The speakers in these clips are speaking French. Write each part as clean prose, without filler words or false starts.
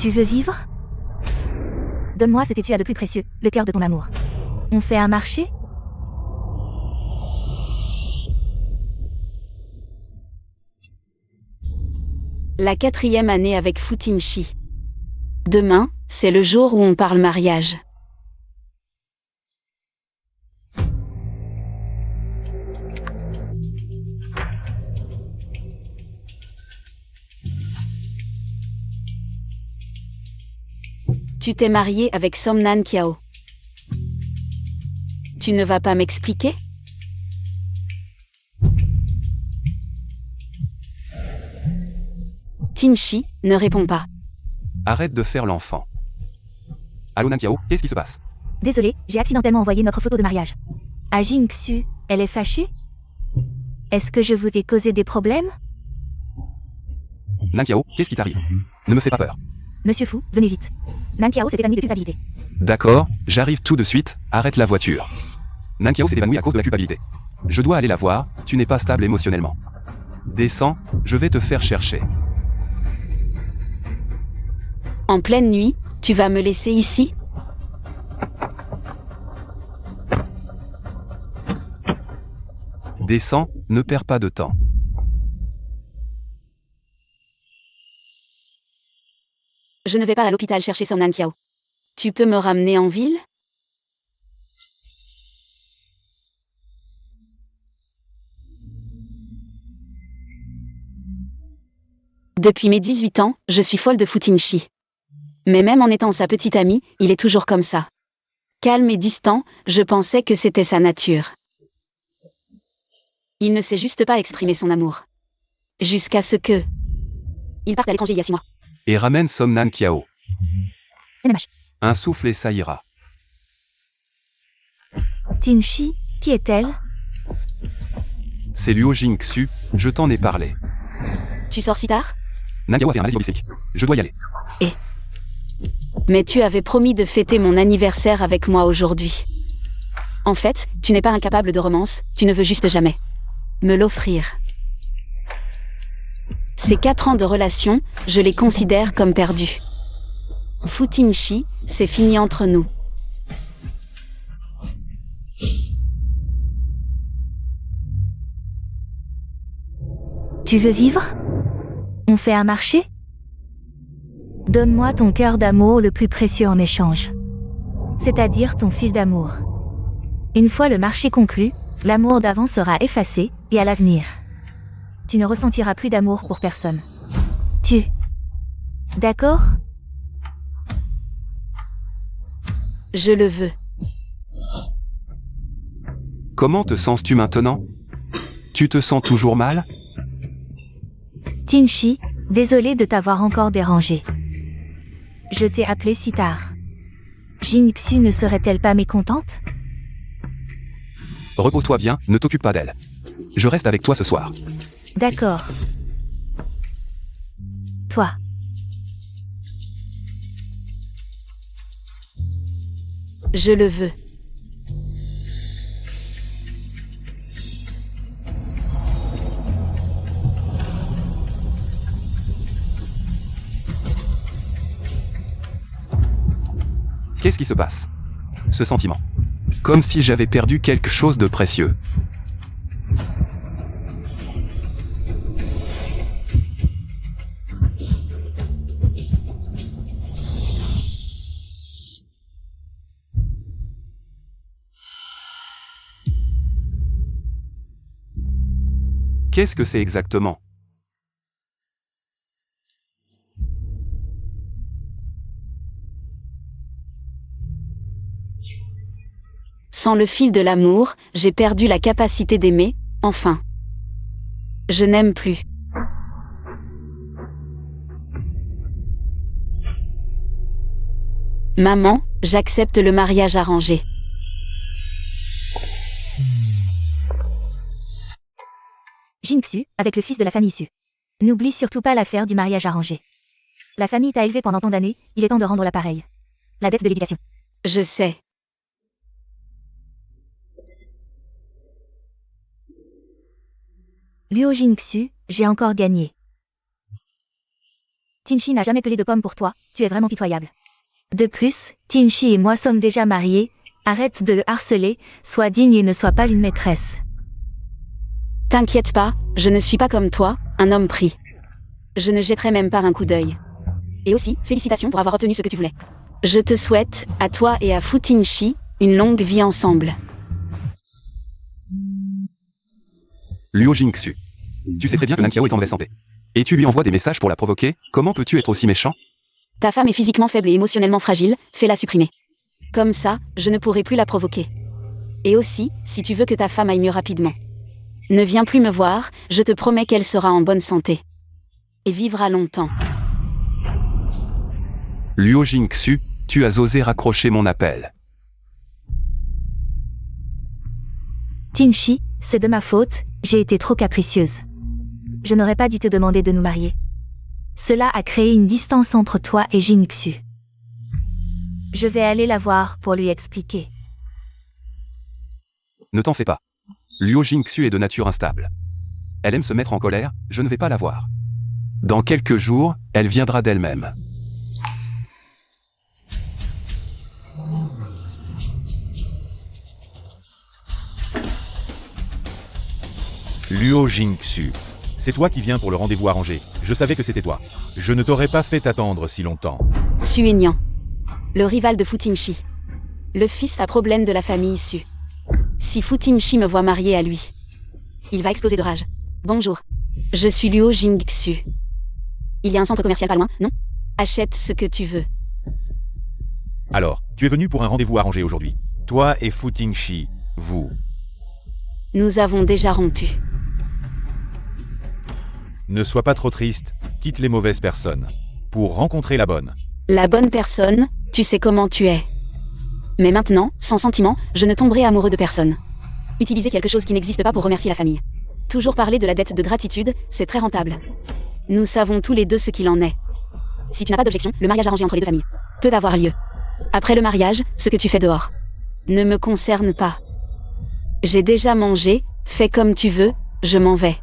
Tu veux vivre? Donne-moi ce que tu as de plus précieux, le cœur de ton amour. On fait un marché? La 4e année avec Fu Timshi. Demain, c'est le jour où on parle mariage. Tu t'es marié avec Somnan Kiao. Tu ne vas pas m'expliquer? Timshi ne répond pas. Arrête de faire l'enfant. Allô Nankiao, qu'est-ce qui se passe? Désolé, j'ai accidentellement envoyé notre photo de mariage. À Jingxu, elle est fâchée? Est-ce que je vous ai causé des problèmes? Nankiao, qu'est-ce qui t'arrive? Ne me fais pas peur. Monsieur Fu, venez vite. Nankiao s'est évanoui de culpabilité. D'accord, j'arrive tout de suite, arrête la voiture. Nankiao s'est évanoui à cause de la culpabilité. Je dois aller la voir, tu n'es pas stable émotionnellement. Descends, je vais te faire chercher. En pleine nuit, tu vas me laisser ici? Descends, ne perds pas de temps. Je ne vais pas à l'hôpital chercher Somnan Kiao. Tu peux me ramener en ville? Depuis mes 18 ans, je suis folle de Fu Timshi. Mais même en étant sa petite amie, il est toujours comme ça. Calme et distant, je pensais que c'était sa nature. Il ne sait juste pas exprimer son amour. Jusqu'à ce que... Il parte à l'étranger il y a 6 mois. Et ramène Somnan Kiao. NMH. Un souffle et ça ira. Timshi, qui est-elle? C'est Luo Jingxu, je t'en ai parlé. Tu sors si tard? Nankiao a fait un malaise obstétrique. Je dois y aller. Mais tu avais promis de fêter mon anniversaire avec moi aujourd'hui. En fait, tu n'es pas incapable de romance, tu ne veux juste jamais me l'offrir. Ces 4 ans de relation, je les considère comme perdus. Fu Timshi, c'est fini entre nous. Tu veux vivre? On fait un marché? Donne-moi ton cœur d'amour le plus précieux en échange. C'est-à-dire ton fil d'amour. Une fois le marché conclu, l'amour d'avant sera effacé, et à l'avenir, tu ne ressentiras plus d'amour pour personne. D'accord? Je le veux. Comment te sens-tu maintenant? Tu te sens toujours mal? Timshi, désolé de t'avoir encore dérangé. Je t'ai appelé si tard. Jingxu ne serait-elle pas mécontente? Repose-toi bien, ne t'occupe pas d'elle. Je reste avec toi ce soir. D'accord. Toi. Je le veux. Qu'est-ce qui se passe? Ce sentiment. Comme si j'avais perdu quelque chose de précieux. Qu'est-ce que c'est exactement? Sans le fil de l'amour, j'ai perdu la capacité d'aimer, enfin. Je n'aime plus. Maman, j'accepte le mariage arrangé. Jingxu, avec le fils de la famille Su. N'oublie surtout pas l'affaire du mariage arrangé. La famille t'a élevé pendant tant d'années, il est temps de rendre l'appareil. La dette de l'éducation. Je sais. Luo Jingxu, j'ai encore gagné. Tinchi n'a jamais pelé de pommes pour toi, tu es vraiment pitoyable. De plus, Tinchi et moi sommes déjà mariés, arrête de le harceler, sois digne et ne sois pas une maîtresse. T'inquiète pas, je ne suis pas comme toi, un homme pris. Je ne jetterai même pas un coup d'œil. Et aussi, félicitations pour avoir obtenu ce que tu voulais. Je te souhaite, à toi et à Fu Tingshi, une longue vie ensemble. Luo Jingxu. Tu sais très bien que Nankiao est en mauvaise santé. Et tu lui envoies des messages pour la provoquer, comment peux-tu être aussi méchant? Ta femme est physiquement faible et émotionnellement fragile, fais-la supprimer. Comme ça, je ne pourrai plus la provoquer. Et aussi, si tu veux que ta femme aille mieux rapidement. Ne viens plus me voir, je te promets qu'elle sera en bonne santé. Et vivra longtemps. Luo Jingxu, tu as osé raccrocher mon appel. Tinchi, c'est de ma faute, j'ai été trop capricieuse. Je n'aurais pas dû te demander de nous marier. Cela a créé une distance entre toi et Jingxu. Je vais aller la voir pour lui expliquer. Ne t'en fais pas. Luo Jingxu est de nature instable. Elle aime se mettre en colère, je ne vais pas la voir. Dans quelques jours, elle viendra d'elle-même. Luo Jingxu. C'est toi qui viens pour le rendez-vous arrangé. Je savais que c'était toi. Je ne t'aurais pas fait attendre si longtemps. Su Aignan. Le rival de Fu Tingshi. Le fils à problème de la famille Su. Si Fu Tingshi me voit mariée à lui, il va exploser de rage. Bonjour. Je suis Luo Jingxu. Il y a un centre commercial pas loin, non? Achète ce que tu veux. Alors, tu es venu pour un rendez-vous arrangé aujourd'hui. Toi et Fu Tingshi, vous. Nous avons déjà rompu. Ne sois pas trop triste, quitte les mauvaises personnes. Pour rencontrer la bonne. La bonne personne, tu sais comment tu es. Mais maintenant, sans sentiment, je ne tomberai amoureux de personne. Utiliser quelque chose qui n'existe pas pour remercier la famille. Toujours parler de la dette de gratitude, c'est très rentable. Nous savons tous les deux ce qu'il en est. Si tu n'as pas d'objection, le mariage arrangé entre les deux familles peut avoir lieu. Après le mariage, ce que tu fais dehors ne me concerne pas. J'ai déjà mangé, fais comme tu veux, je m'en vais.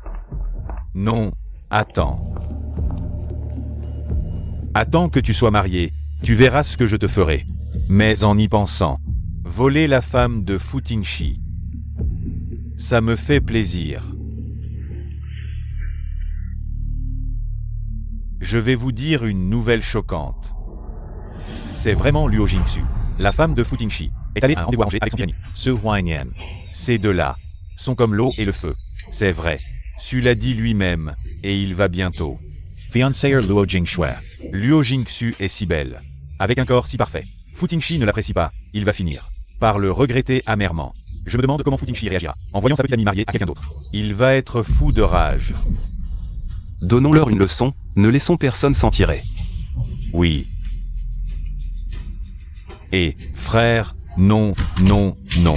Non, attends. Attends que tu sois marié, tu verras ce que je te ferai. Mais en y pensant, voler la femme de Fu Tingshi, ça me fait plaisir. Je vais vous dire une nouvelle choquante. C'est vraiment Luo Jingxu, la femme de Fu Tingshi, est allée à un rendez-vous arrangé avec son ami, Ce Huaiyan. Ces deux-là sont comme l'eau et le feu. C'est vrai. Su l'a dit lui-même, et il va bientôt. Fiancée Luo Jingxu. Luo Jingxu est si belle, avec un corps si parfait. Fu Tingshi ne l'apprécie pas, il va finir par le regretter amèrement. Je me demande comment Fu Tingshi réagira en voyant sa petite amie mariée à quelqu'un d'autre. Il va être fou de rage. Donnons-leur une leçon, ne laissons personne s'en tirer. Oui. Et, frère, non, non, non.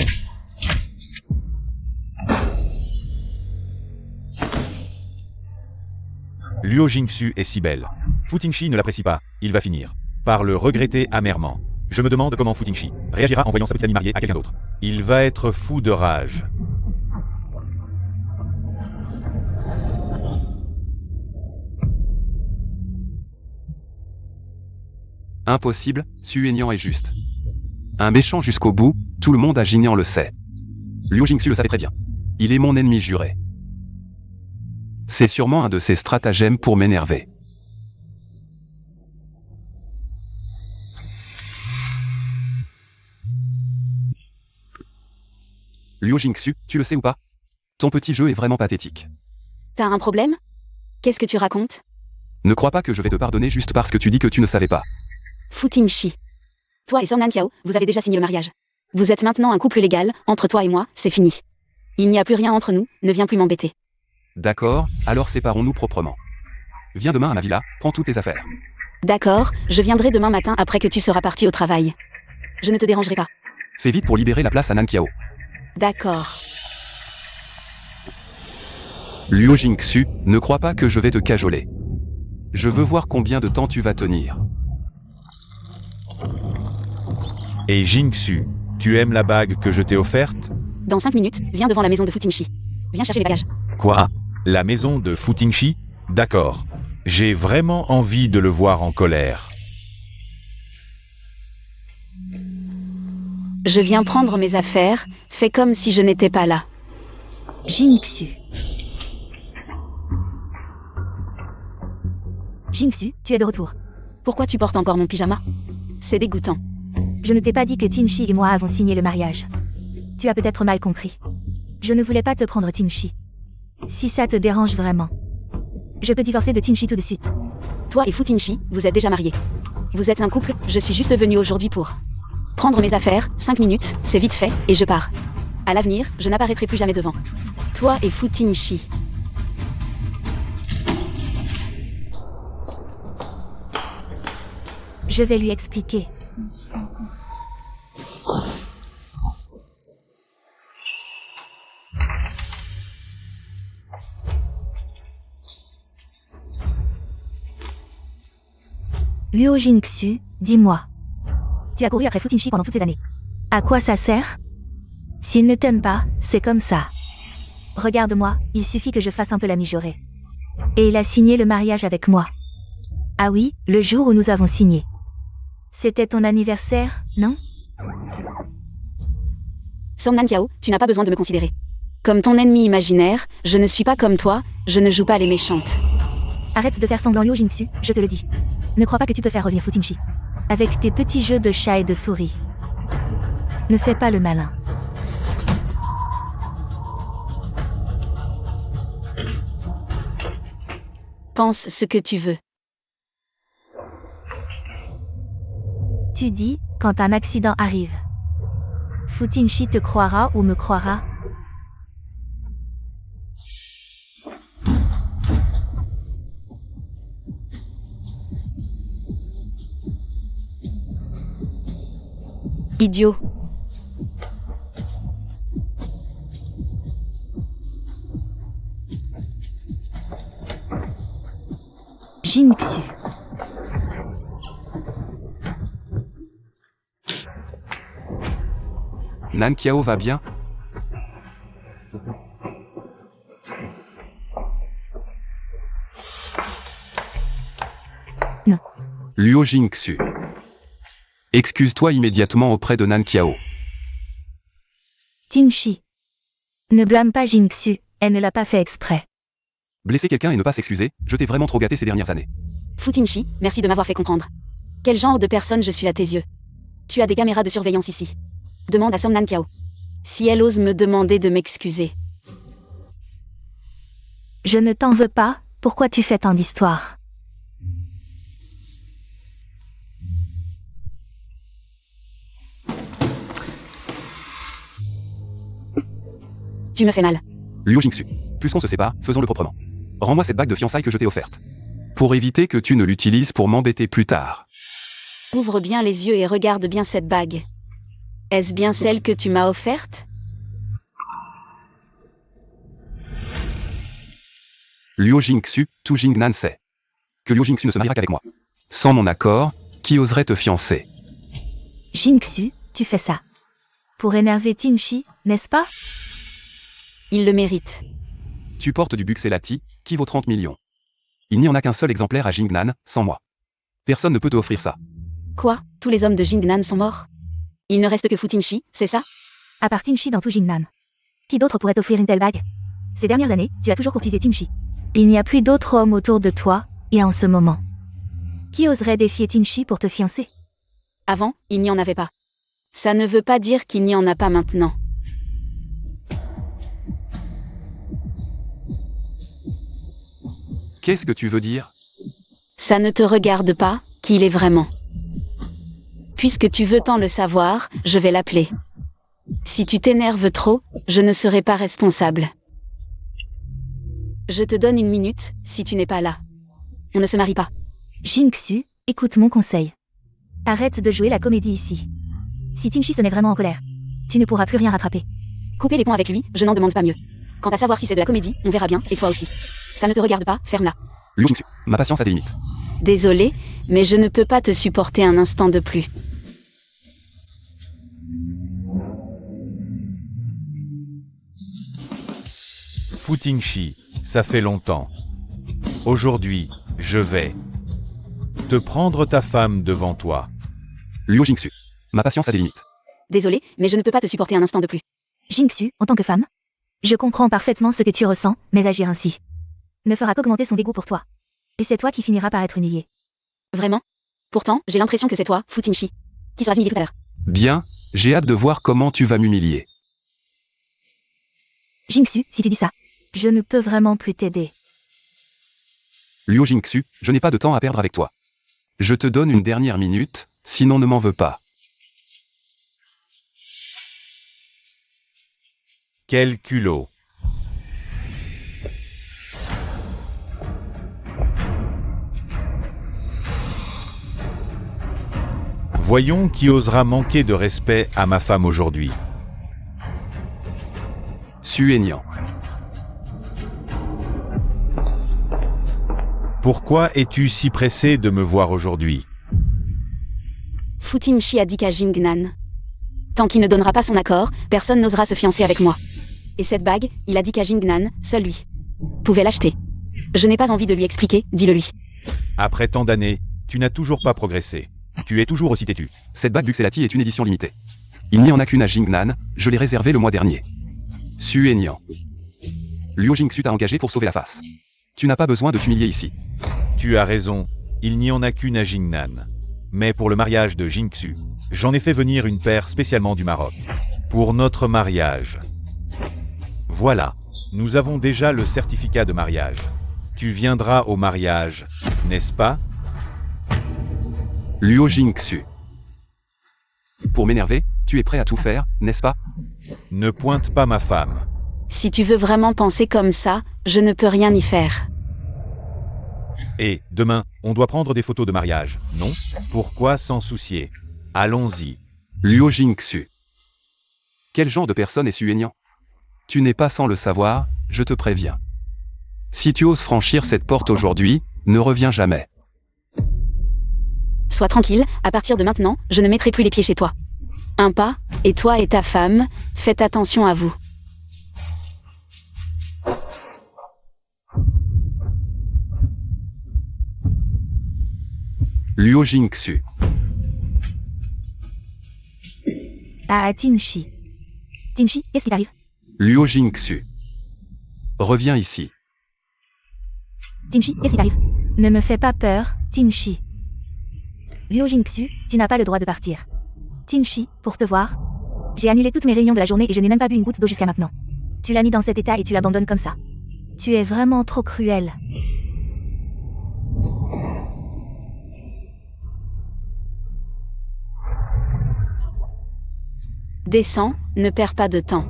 Luo Jingxu est si belle. Fu Tingshi ne l'apprécie pas, il va finir par le regretter amèrement. Je me demande comment Fu Tingshi réagira en voyant sa petite amie mariée à quelqu'un d'autre. Il va être fou de rage. Impossible, Su Aignan est juste. Un méchant jusqu'au bout, tout le monde à Jinyan le sait. Luo Jingxu le savait très bien. Il est mon ennemi juré. C'est sûrement un de ses stratagèmes pour m'énerver. Luo Jingxu, tu le sais ou pas? Ton petit jeu est vraiment pathétique. T'as un problème? Qu'est-ce que tu racontes? Ne crois pas que je vais te pardonner juste parce que tu dis que tu ne savais pas. Fu Tingshi. Toi et Song Nankiao, vous avez déjà signé le mariage. Vous êtes maintenant un couple légal, entre toi et moi, c'est fini. Il n'y a plus rien entre nous, ne viens plus m'embêter. D'accord, alors séparons-nous proprement. Viens demain à ma villa, prends toutes tes affaires. D'accord, je viendrai demain matin après que tu seras parti au travail. Je ne te dérangerai pas. Fais vite pour libérer la place à Nankiao. D'accord. Luo Jingxu, ne crois pas que je vais te cajoler. Je veux voir combien de temps tu vas tenir. Et Jingxu, tu aimes la bague que je t'ai offerte? Dans 5 minutes, viens devant la maison de Fu Tingshi. Viens chercher les bagages. Quoi? La maison de Fu Tingshi? D'accord. J'ai vraiment envie de le voir en colère. Je viens prendre mes affaires, fais comme si je n'étais pas là. Jingxu. Jingxu, tu es de retour. Pourquoi tu portes encore mon pyjama? C'est dégoûtant. Je ne t'ai pas dit que Tinchi et moi avons signé le mariage. Tu as peut-être mal compris. Je ne voulais pas te prendre Tinchi. Si ça te dérange vraiment, je peux divorcer de Tinchi tout de suite. Toi et Futinchi, vous êtes déjà mariés. Vous êtes un couple, je suis juste venue aujourd'hui pour prendre mes affaires, 5 minutes, c'est vite fait, et je pars. À l'avenir, je n'apparaîtrai plus jamais devant toi et Futinchi. Je vais lui expliquer. Luo Jingxu, dis-moi. Tu as couru après Futinchi pendant toutes ces années. À quoi ça sert? S'il ne t'aime pas, c'est comme ça. Regarde-moi, il suffit que je fasse un peu la mijaurée. Et il a signé le mariage avec moi. Ah oui, le jour où nous avons signé. C'était ton anniversaire, non? Song Nankiao, tu n'as pas besoin de me considérer comme ton ennemi imaginaire, je ne suis pas comme toi, je ne joue pas les méchantes. Arrête de faire semblant Luo Jingxu, je te le dis. Ne crois pas que tu peux faire revenir Futinchi. Avec tes petits jeux de chat et de souris. Ne fais pas le malin. Pense ce que tu veux. Tu dis, quand un accident arrive. Futinchi te croira ou me croira? Idiot. Jingxu. Nankiao va bien? Non. Luo Jingxu. Excuse-toi immédiatement auprès de Nankiao. Tinchi. Ne blâme pas Jingxu, elle ne l'a pas fait exprès. Blesser quelqu'un et ne pas s'excuser, je t'ai vraiment trop gâté ces dernières années. Futinchi, merci de m'avoir fait comprendre. Quel genre de personne je suis à tes yeux? Tu as des caméras de surveillance ici. Demande à Song Nankiao. Si elle ose me demander de m'excuser. Je ne t'en veux pas, pourquoi tu fais tant d'histoires? Tu me fais mal. Luo Jingxu. Puisqu'on se sépare, faisons-le proprement. Rends-moi cette bague de fiançailles que je t'ai offerte. Pour éviter que tu ne l'utilises pour m'embêter plus tard. Ouvre bien les yeux et regarde bien cette bague. Est-ce bien celle que tu m'as offerte? Luo Jingxu, Tu Jingnan sait que Luo Jingxu ne se mariera qu'avec moi. Sans mon accord, qui oserait te fiancer? Jingxu, tu fais ça. Pour énerver Tinchi, n'est-ce pas? Il le mérite. Tu portes du Buxelati, qui vaut 30 millions. Il n'y en a qu'un seul exemplaire à Jingnan, sans moi. Personne ne peut te offrir ça. Quoi? Tous les hommes de Jingnan sont morts? Il ne reste que Futinchi, c'est ça? À part Tinchi dans tout Jingnan. Qui d'autre pourrait t'offrir une telle bague? Ces dernières années, tu as toujours courtisé Tinchi. Il n'y a plus d'autres hommes autour de toi, et en ce moment. Qui oserait défier Tinchi pour te fiancer? Avant, il n'y en avait pas. Ça ne veut pas dire qu'il n'y en a pas maintenant. Qu'est-ce que tu veux dire? Ça ne te regarde pas, qui il est vraiment. Puisque tu veux tant le savoir, je vais l'appeler. Si tu t'énerves trop, je ne serai pas responsable. Je te donne 1 minute, si tu n'es pas là. On ne se marie pas. Jingxu, écoute mon conseil. Arrête de jouer la comédie ici. Si Tinchi se met vraiment en colère, tu ne pourras plus rien rattraper. Couper les ponts avec lui, je n'en demande pas mieux. Quant à savoir si c'est de la comédie, on verra bien, et toi aussi. Ça ne te regarde pas, ferme-la. Luo Jingxu, ma patience a des limites. Désolé, mais je ne peux pas te supporter un instant de plus. Futinchi, ça fait longtemps. Aujourd'hui, Je vais te prendre ta femme devant toi. Liu Jingxu. Ma patience a des limites. Désolé, mais je ne peux pas te supporter un instant de plus. Jingxu, en tant que femme, je comprends parfaitement ce que tu ressens, mais agir ainsi ne fera qu'augmenter son dégoût pour toi. Et c'est toi qui finiras par être humilié. Vraiment? Pourtant, j'ai l'impression que c'est toi, Fu Tingshi, qui seras humilié tout à l'heure. Bien, j'ai hâte de voir comment tu vas m'humilier. Jingxu, si tu dis ça, je ne peux vraiment plus t'aider. Liu Jingxu, je n'ai pas de temps à perdre avec toi. Je te donne une dernière minute, sinon ne m'en veux pas. Quel culot. Voyons qui osera manquer de respect à ma femme aujourd'hui. Su Aignan. Pourquoi es-tu si pressé de me voir aujourd'hui? Fu Tingshi a dit qu'à Jingnan. Tant qu'il ne donnera pas son accord, personne n'osera se fiancer avec moi. Et cette bague, il a dit qu'à Jingnan, seul lui pouvait l'acheter. Je n'ai pas envie de lui expliquer, dis-le lui. Après tant d'années, tu n'as toujours pas progressé. Tu es toujours aussi têtu. Cette bague Buxelati est une édition limitée. Il n'y en a qu'une à Jingnan, je l'ai réservée le mois dernier. Su Aignan. Liu Jingxu t'a engagé pour sauver la face. Tu n'as pas besoin de t'humilier ici. Tu as raison, il n'y en a qu'une à Jingnan. Mais pour le mariage de Jingxu, j'en ai fait venir une paire spécialement du Maroc. Pour notre mariage. Voilà, nous avons déjà le certificat de mariage. Tu viendras au mariage, n'est-ce pas? Liu Jingxu. Pour m'énerver, tu es prêt à tout faire, n'est-ce pas? Ne pointe pas ma femme. Si tu veux vraiment penser comme ça, je ne peux rien y faire. Et, demain, on doit prendre des photos de mariage, non? Pourquoi s'en soucier? Allons-y. Liu Jingxu. Quel genre de personne est Su Aignan? Tu n'es pas sans le savoir, je te préviens. Si tu oses franchir cette porte aujourd'hui, ne reviens jamais. Sois tranquille, à partir de maintenant, je ne mettrai plus les pieds chez toi. Un pas, et toi et ta femme, faites attention à vous. Liu Jingxu. Ah, Tingshi. Tingshi, qu'est-ce qui t'arrive? Liu Jingxu. Reviens ici. Tingshi, qu'est-ce qui t'arrive? Ne me fais pas peur, Tingshi. Liu Jingxu, tu n'as pas le droit de partir. Tingshi, pour te voir, j'ai annulé toutes mes réunions de la journée et je n'ai même pas bu une goutte d'eau jusqu'à maintenant. Tu l'as mis dans cet état et tu l'abandonnes comme ça. Tu es vraiment trop cruel. Descends, ne perds pas de temps.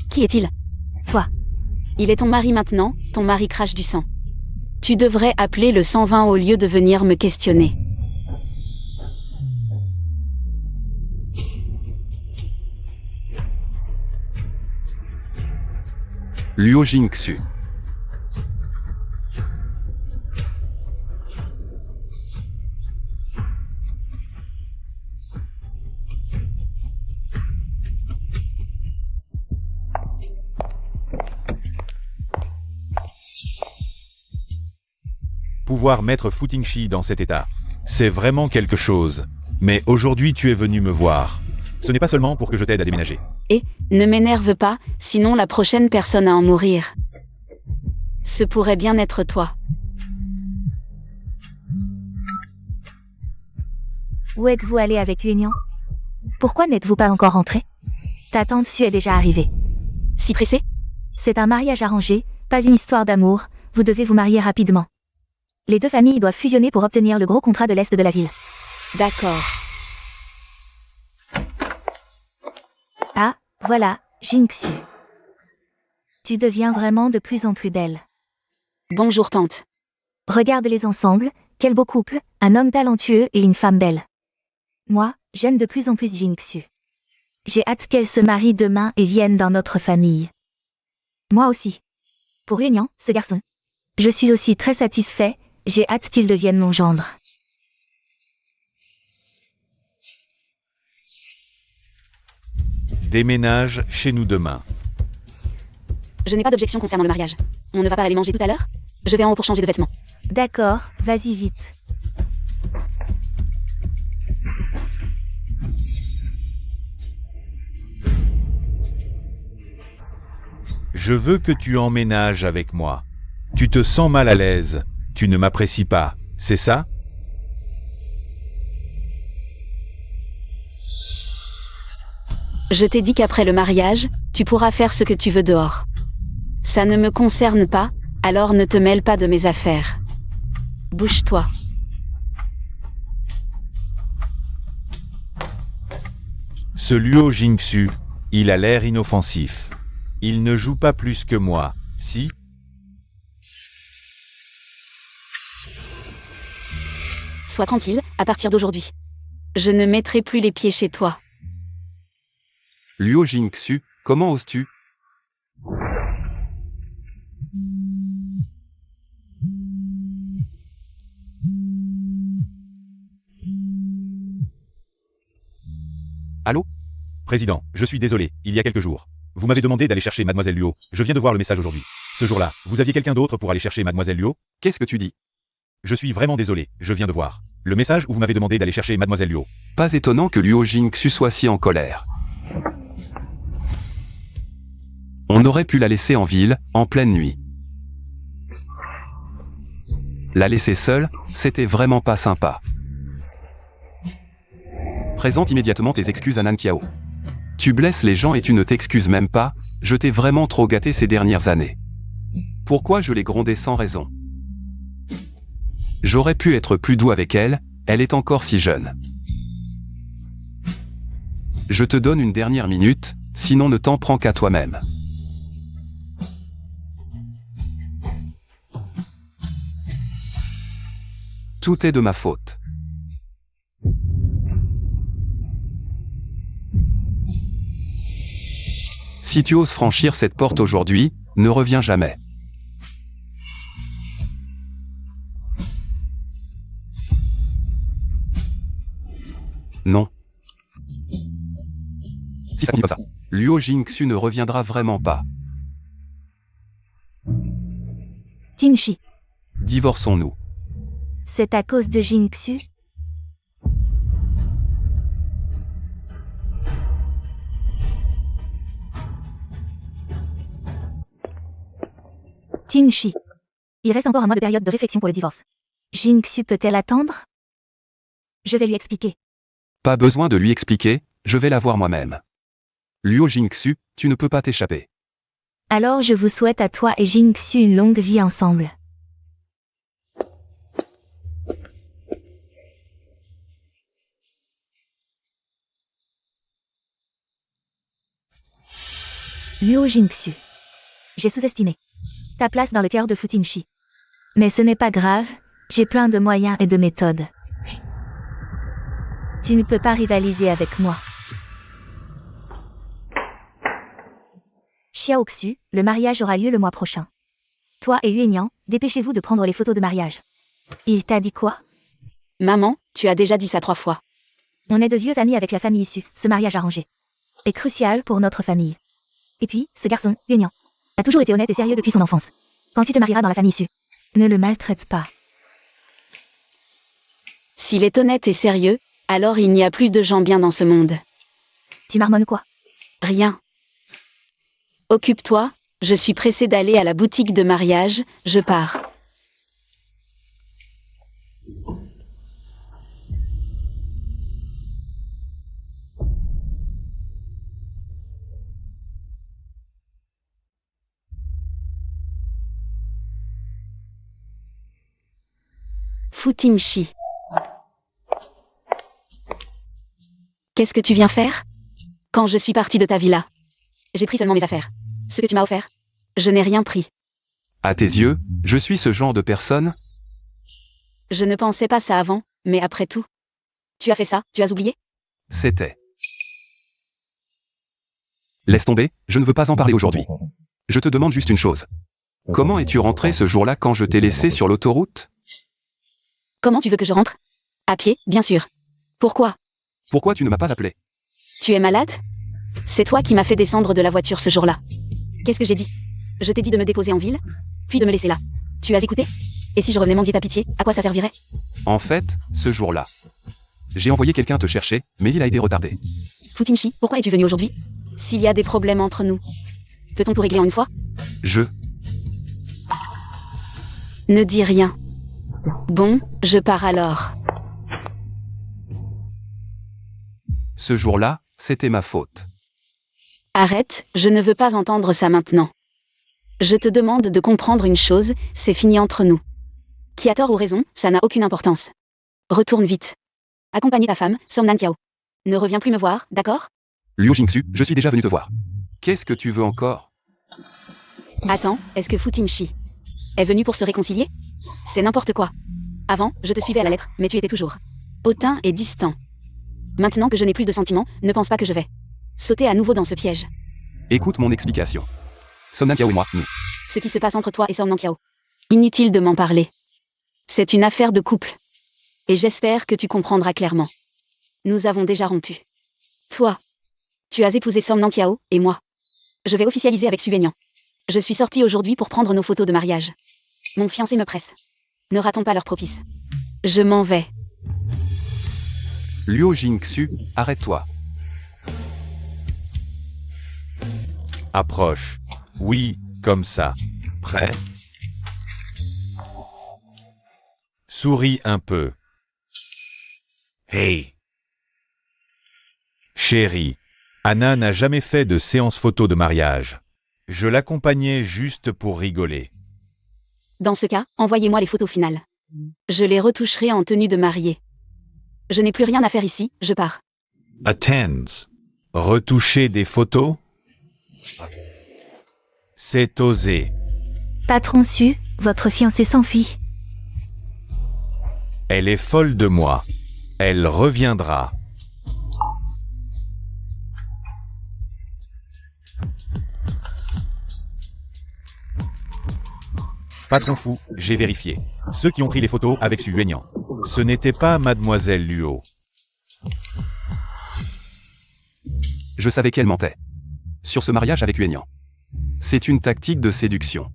Qui est-il? Toi. Il est ton mari maintenant, ton mari crache du sang. Tu devrais appeler le 120 au lieu de venir me questionner. Liu Jingxu. Pouvoir mettre Fu Tingshi dans cet état, c'est vraiment quelque chose. Mais aujourd'hui tu es venu me voir. Ce n'est pas seulement pour que je t'aide à déménager. Et, ne m'énerve pas, sinon la prochaine personne à en mourir. Ce pourrait bien être toi. Où êtes-vous allé avec Aignan? Pourquoi n'êtes-vous pas encore rentré? Ta tante Su est déjà arrivée. Si pressé? C'est un mariage arrangé, pas une histoire d'amour, vous devez vous marier rapidement. Les deux familles doivent fusionner pour obtenir le gros contrat de l'Est de la ville. D'accord. Ah, voilà, Jingxu. Tu deviens vraiment de plus en plus belle. Bonjour tante. Regarde-les ensemble, quel beau couple, un homme talentueux et une femme belle. Moi, j'aime de plus en plus Jingxu. J'ai hâte qu'elle se marie demain et vienne dans notre famille. Moi aussi. Pour Aignan, ce garçon. Je suis aussi très satisfait, j'ai hâte qu'il devienne mon gendre. Déménage chez nous demain. Je n'ai pas d'objection concernant le mariage. On ne va pas aller manger tout à l'heure? Je vais en haut pour changer de vêtements. D'accord, vas-y vite. Je veux que tu emménages avec moi. Tu te sens mal à l'aise. Tu ne m'apprécies pas, c'est ça? Je t'ai dit qu'après le mariage, tu pourras faire ce que tu veux dehors. Ça ne me concerne pas, alors ne te mêle pas de mes affaires. Bouge-toi. Ce Luo Jingsu, il a l'air inoffensif. Il ne joue pas plus que moi, si? Sois tranquille, à partir d'aujourd'hui. Je ne mettrai plus les pieds chez toi. Luo Jingxu, comment oses-tu? Allô? Président, je suis désolé, il y a quelques jours. Vous m'avez demandé d'aller chercher Mademoiselle Luo. Je viens de voir le message aujourd'hui. Ce jour-là, vous aviez quelqu'un d'autre pour aller chercher Mademoiselle Luo? Qu'est-ce que tu dis? Je suis vraiment désolé, je viens de voir le message où vous m'avez demandé d'aller chercher Mademoiselle Luo. Pas étonnant que Luo Jingxu soit si en colère. On aurait pu la laisser en ville, en pleine nuit. La laisser seule, c'était vraiment pas sympa. Présente immédiatement tes excuses à Nan Qiao. Tu blesses les gens et tu ne t'excuses même pas, je t'ai vraiment trop gâté ces dernières années. Pourquoi je l'ai grondée sans raison? J'aurais pu être plus doux avec elle, elle est encore si jeune. Je te donne une dernière minute, sinon ne t'en prends qu'à toi-même. Tout est de ma faute. Si tu oses franchir cette porte aujourd'hui, ne reviens jamais. Non. Si ça continue comme ça, Luo Jingxu ne reviendra vraiment pas. Tingshi, Divorçons-nous. c'est à cause de Jingxu? Tingshi. Il reste encore un mois de période de réflexion pour le divorce. Jingxu peut-elle attendre? Je vais lui expliquer. Pas besoin de lui expliquer, je vais la voir moi-même. Luo Jingxu, tu ne peux pas t'échapper. Alors je vous souhaite à toi et Jingxu une longue vie ensemble. Luo Jingxu. J'ai sous-estimé ta place dans le cœur de Futingshi. Mais ce n'est pas grave, j'ai plein de moyens et de méthodes. Tu ne peux pas rivaliser avec moi. Xiaoxu, le mariage aura lieu le mois prochain. Toi et Yuenian, dépêchez-vous de prendre les photos de mariage. Il t'a dit quoi? Maman, tu as déjà dit ça 3 fois. On est de vieux amis avec la famille issue, ce mariage arrangé est crucial pour notre famille. Et puis, ce garçon, Yuenian, a toujours été honnête et sérieux depuis son enfance. Quand tu te marieras dans la famille issue, ne le maltraite pas. S'il est honnête et sérieux, alors il n'y a plus de gens bien dans ce monde. Tu marmonnes quoi? Rien. Occupe-toi, je suis pressée d'aller à la boutique de mariage, je pars. Futingshi. Qu'est-ce que tu viens faire? Quand je suis partie de ta villa, j'ai pris seulement mes affaires. Ce que tu m'as offert, je n'ai rien pris. À tes yeux, je suis ce genre de personne? Je ne pensais pas ça avant, mais après tout. Tu as fait ça, tu as oublié? C'était. Laisse tomber, je ne veux pas en parler aujourd'hui. Je te demande juste une chose. Comment es-tu rentré ce jour-là quand je t'ai laissé sur l'autoroute? Comment tu veux que je rentre? À pied, bien sûr. Pourquoi? Pourquoi tu ne m'as pas appelé? Tu es malade? C'est toi qui m'as fait descendre de la voiture ce jour-là. Qu'est-ce que j'ai dit? Je t'ai dit de me déposer en ville, puis de me laisser là. Tu as écouté? Et si je revenais mendier ta pitié, à quoi ça servirait? En fait, ce jour-là, j'ai envoyé quelqu'un te chercher, mais il a été retardé. Futinchi, pourquoi es-tu venu aujourd'hui? S'il y a des problèmes entre nous, peut-on tout régler en une fois? Ne dis rien. Bon, je pars alors. Ce jour-là, c'était ma faute. Arrête, je ne veux pas entendre ça maintenant. Je te demande de comprendre une chose, c'est fini entre nous. Qui a tort ou raison, ça n'a aucune importance. Retourne vite. Accompagne ta femme, Somnan Kiao. Ne reviens plus me voir, d'accord? Liu Jingsu, je suis déjà venu te voir. Qu'est-ce que tu veux encore? Attends, est-ce que Futinchi est venu pour se réconcilier? C'est n'importe quoi. Avant, je te suivais à la lettre, mais tu étais toujours hautain et distant. Maintenant que je n'ai plus de sentiments, ne pense pas que je vais sauter à nouveau dans ce piège. Écoute mon explication. Somnan Kiao et moi, nous. Ce qui se passe entre toi et Somnan Kiao. Inutile de m'en parler. C'est une affaire de couple. Et j'espère que tu comprendras clairement. Nous avons déjà rompu. Toi, tu as épousé Somnan Kiao, et moi. Je vais officialiser avec Suenian. Je suis sortie aujourd'hui pour prendre nos photos de mariage. Mon fiancé me presse. Ne ratons pas l'heure propice. Je m'en vais. Liu Jingsu, arrête-toi. Approche. Oui, comme ça. Prêt? Souris un peu. Hey. Chérie, Anna n'a jamais fait de séance photo de mariage. Je l'accompagnais juste pour rigoler. Dans ce cas, envoyez-moi les photos finales. Je les retoucherai en tenue de mariée. Je n'ai plus rien à faire ici, je pars. Attends. Retoucher des photos? C'est osé. Patron Su, votre fiancé s'enfuit. Elle est folle de moi. Elle reviendra. Patron fou, j'ai vérifié. Ceux qui ont pris les photos avec Su Yuenian. Ce n'était pas Mademoiselle Luo. Je savais qu'elle mentait. Sur ce mariage avec Yuenian. C'est une tactique de séduction.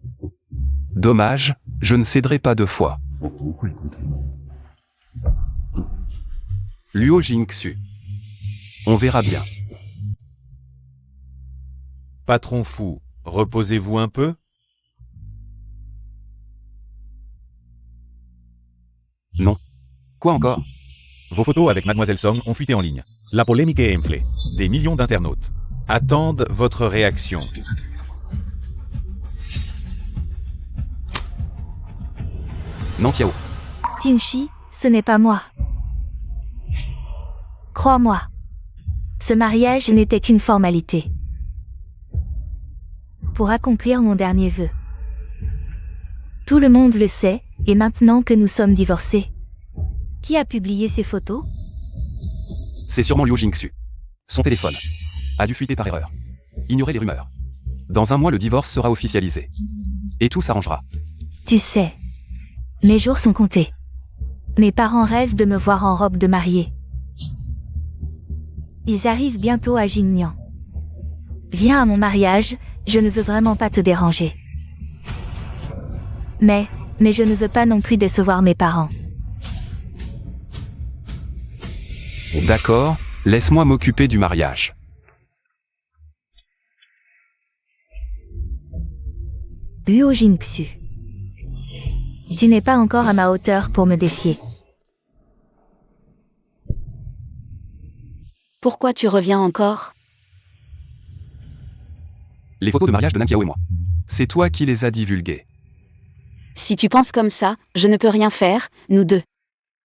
Dommage, je ne céderai pas 2 fois. Liu Jingsu. On verra bien. Patron fou, reposez-vous un peu? Non. Quoi encore? Vos photos avec Mademoiselle Song ont fuité en ligne. La polémique est enflée. Des millions d'internautes attendent votre réaction. Non Kiao. Tinchi, ce n'est pas moi. Crois-moi. Ce mariage n'était qu'une formalité. Pour accomplir mon dernier vœu. Tout le monde le sait, et maintenant que nous sommes divorcés. Qui a publié ces photos? C'est sûrement Liu Jingsu. Son téléphone a dû fuiter par erreur. Ignorez les rumeurs. Dans 1 mois, le divorce sera officialisé. Et tout s'arrangera. Tu sais. Mes jours sont comptés. Mes parents rêvent de me voir en robe de mariée. Ils arrivent bientôt à Jingnian. Viens à mon mariage, je ne veux vraiment pas te déranger. Mais je ne veux pas non plus décevoir mes parents. D'accord, laisse-moi m'occuper du mariage. Luo Jingsu. Tu n'es pas encore à ma hauteur pour me défier. Pourquoi tu reviens encore? Les photos de mariage de Nankiao et moi. C'est toi qui les as divulguées. Si tu penses comme ça, je ne peux rien faire, nous deux.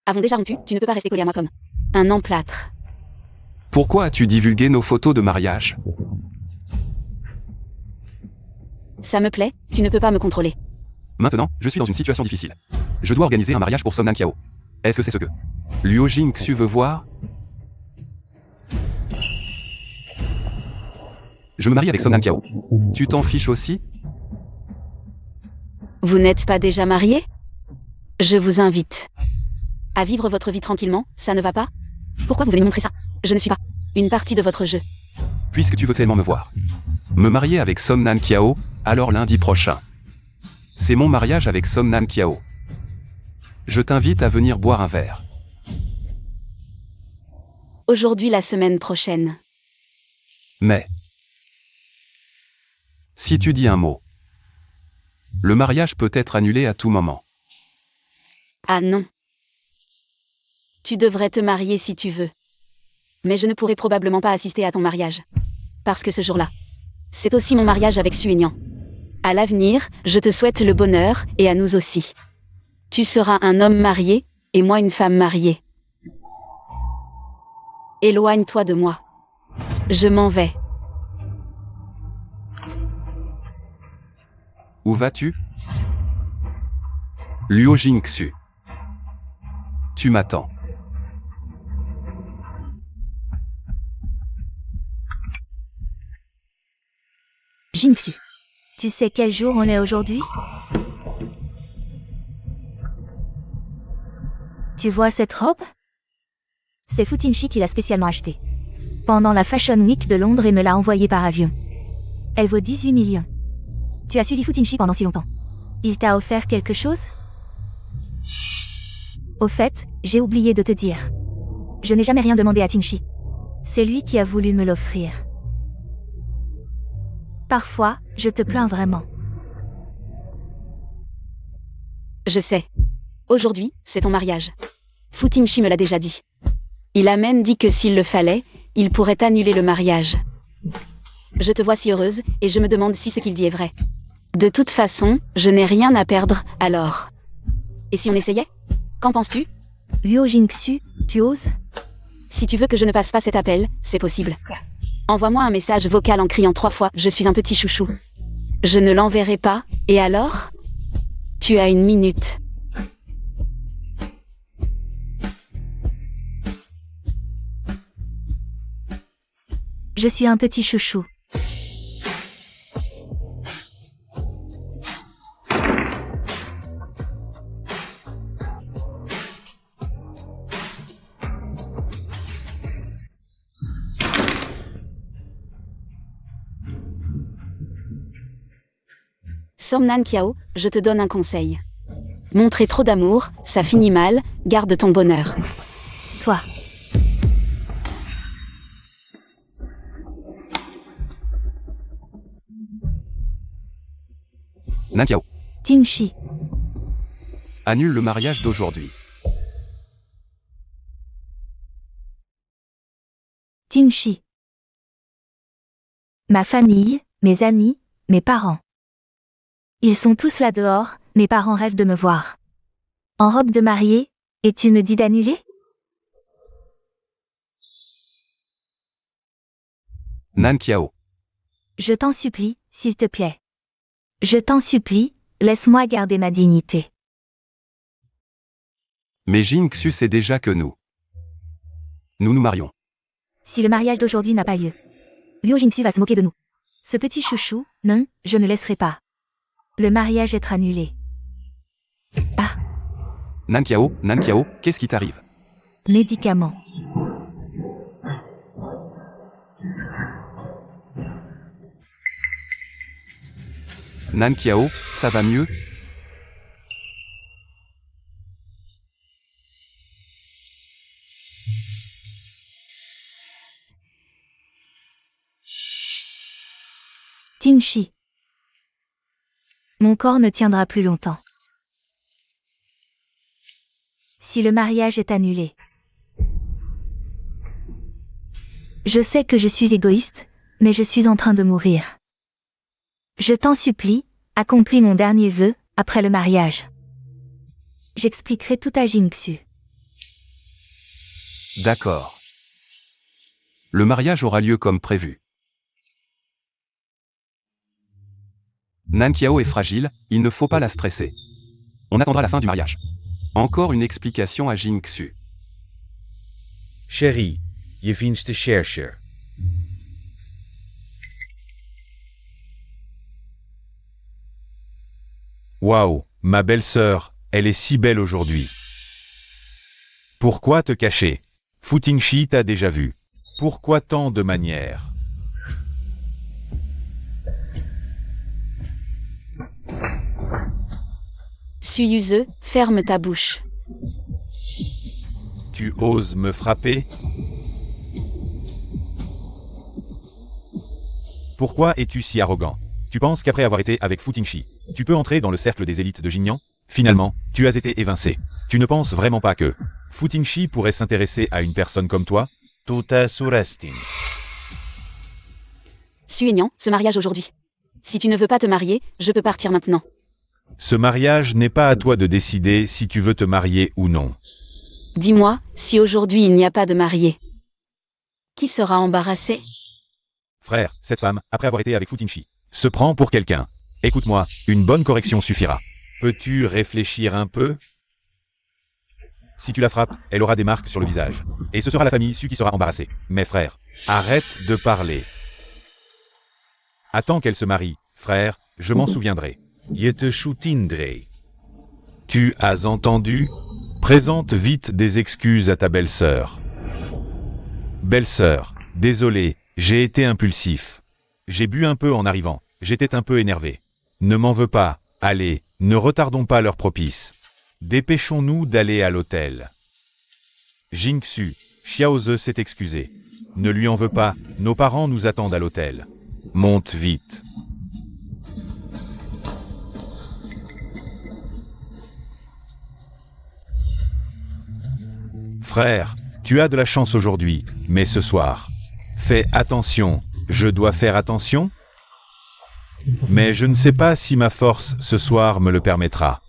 Avons déjà rompu, tu ne peux pas rester collé à moi comme un emplâtre. Pourquoi as-tu divulgué nos photos de mariage? Ça me plaît, tu ne peux pas me contrôler. Maintenant, je suis dans une situation difficile. Je dois organiser un mariage pour Somnan Kiao. Est-ce que c'est ce que Liu Jingsu veut voir? Je me marie avec Somnan Kiao. Tu t'en fiches aussi? Vous n'êtes pas déjà marié? Je vous invite à vivre votre vie tranquillement, ça ne va pas? Pourquoi vous venez me montrer ça? Je ne suis pas une partie de votre jeu. puisque tu veux tellement me voir. Me marier avec Son Nan Kiao, alors lundi prochain. C'est mon mariage avec Son Nan Kiao. Je t'invite à venir boire un verre. Aujourd'hui la semaine prochaine. Mais... si tu dis un mot, le mariage peut être annulé à tout moment. Ah non. Tu devrais te marier si tu veux. Mais je ne pourrai probablement pas assister à ton mariage. Parce que ce jour-là, c'est aussi mon mariage avec Suignan. À l'avenir, je te souhaite le bonheur, et à nous aussi. Tu seras un homme marié, et moi une femme mariée. Éloigne-toi de moi. Je m'en vais. Où vas-tu? Luo Jingxu. Tu m'attends. Jingxu. Tu sais quel jour on est aujourd'hui? Tu vois cette robe? C'est Futinshi qui l'a spécialement achetée. Pendant la Fashion Week de Londres et me l'a envoyée par avion. Elle vaut 18 millions. Tu as suivi Futinshi pendant si longtemps. Il t'a offert quelque chose? Au fait, j'ai oublié de te dire. Je n'ai jamais rien demandé à Tinshi. C'est lui qui a voulu me l'offrir. Parfois, je te plains vraiment. Je sais. Aujourd'hui, c'est ton mariage. Futinshi me l'a déjà dit. Il a même dit que s'il le fallait, il pourrait annuler le mariage. Je te vois si heureuse, et je me demande si ce qu'il dit est vrai. De toute façon, je n'ai rien à perdre, alors. Et si on essayait? Qu'en penses-tu? Luo Jingxu, tu oses? Si tu veux que je ne passe pas cet appel, c'est possible. Envoie-moi un message vocal en criant 3 fois « Je suis un petit chouchou ». Je ne l'enverrai pas, et alors? Tu as 1 minute. Je suis un petit chouchou. Somnan Kiao, je te donne un conseil. Montrer trop d'amour, ça finit mal, garde ton bonheur. Toi. Nan Kiao. Tinshi. Annule le mariage d'aujourd'hui. Tinshi. Ma famille, mes amis, mes parents. Ils sont tous là dehors, mes parents rêvent de me voir. En robe de mariée, et tu me dis d'annuler? Nan Kiao. Je t'en supplie, s'il te plaît. Je t'en supplie, laisse-moi garder ma dignité. Mais Jingxu sait déjà que nous nous marions. Si le mariage d'aujourd'hui n'a pas lieu, Luo Jingxu va se moquer de nous. Ce petit chouchou, non, je ne laisserai pas. Le mariage être annulé. Ah, Nan Kiao, qu'est-ce qui t'arrive? médicaments. Nan Kiao, ça va mieux? Tinshi. Mon corps ne tiendra plus longtemps. Si le mariage est annulé. Je sais que je suis égoïste, mais je suis en train de mourir. Je t'en supplie, accomplis mon dernier vœu, après le mariage. J'expliquerai tout à Jingxu. D'accord. Le mariage aura lieu comme prévu. Nan Kiao est fragile, il ne faut pas la stresser. On attendra la fin du mariage. Encore une explication à Jingxu. Chérie, je viens te chercher. Waouh, ma belle-sœur, elle est si belle aujourd'hui. Pourquoi te cacher? Futingshi t'a déjà vu. Pourquoi tant de manières? Suyuze, ferme ta bouche. Tu oses me frapper? Pourquoi es-tu si arrogant? Tu penses qu'après avoir été avec Fu Tingshi, tu peux entrer dans le cercle des élites de Jingnian? Finalement, tu as été évincé. Tu ne penses vraiment pas que Fu Tingshi pourrait s'intéresser à une personne comme toi? Tuta surestins. Suignan, ce mariage aujourd'hui. Si tu ne veux pas te marier, je peux partir maintenant. Ce mariage n'est pas à toi de décider si tu veux te marier ou non. Dis-moi, si aujourd'hui il n'y a pas de marié, qui sera embarrassé? Frère, cette femme, après avoir été avec Fu Tingshi, se prend pour quelqu'un. Écoute-moi, une bonne correction suffira. Peux-tu réfléchir un peu? Si tu la frappes, elle aura des marques sur le visage. Et ce sera la famille Su qui sera embarrassée. Mais frère, arrête de parler. Attends qu'elle se marie, frère, je m'en souviendrai. Yete Shutindre. Tu as entendu? Présente vite des excuses à ta belle-sœur. Belle-sœur, désolé, j'ai été impulsif. J'ai bu un peu en arrivant, j'étais un peu énervé. Ne m'en veux pas, allez, ne retardons pas l'heure propice. Dépêchons-nous d'aller à l'hôtel. Jingsu, Xiaoze s'est excusé. Ne lui en veux pas, nos parents nous attendent à l'hôtel. Monte vite. Frère, tu as de la chance aujourd'hui, mais ce soir. Fais attention, je dois faire attention? Mais je ne sais pas si ma force ce soir me le permettra.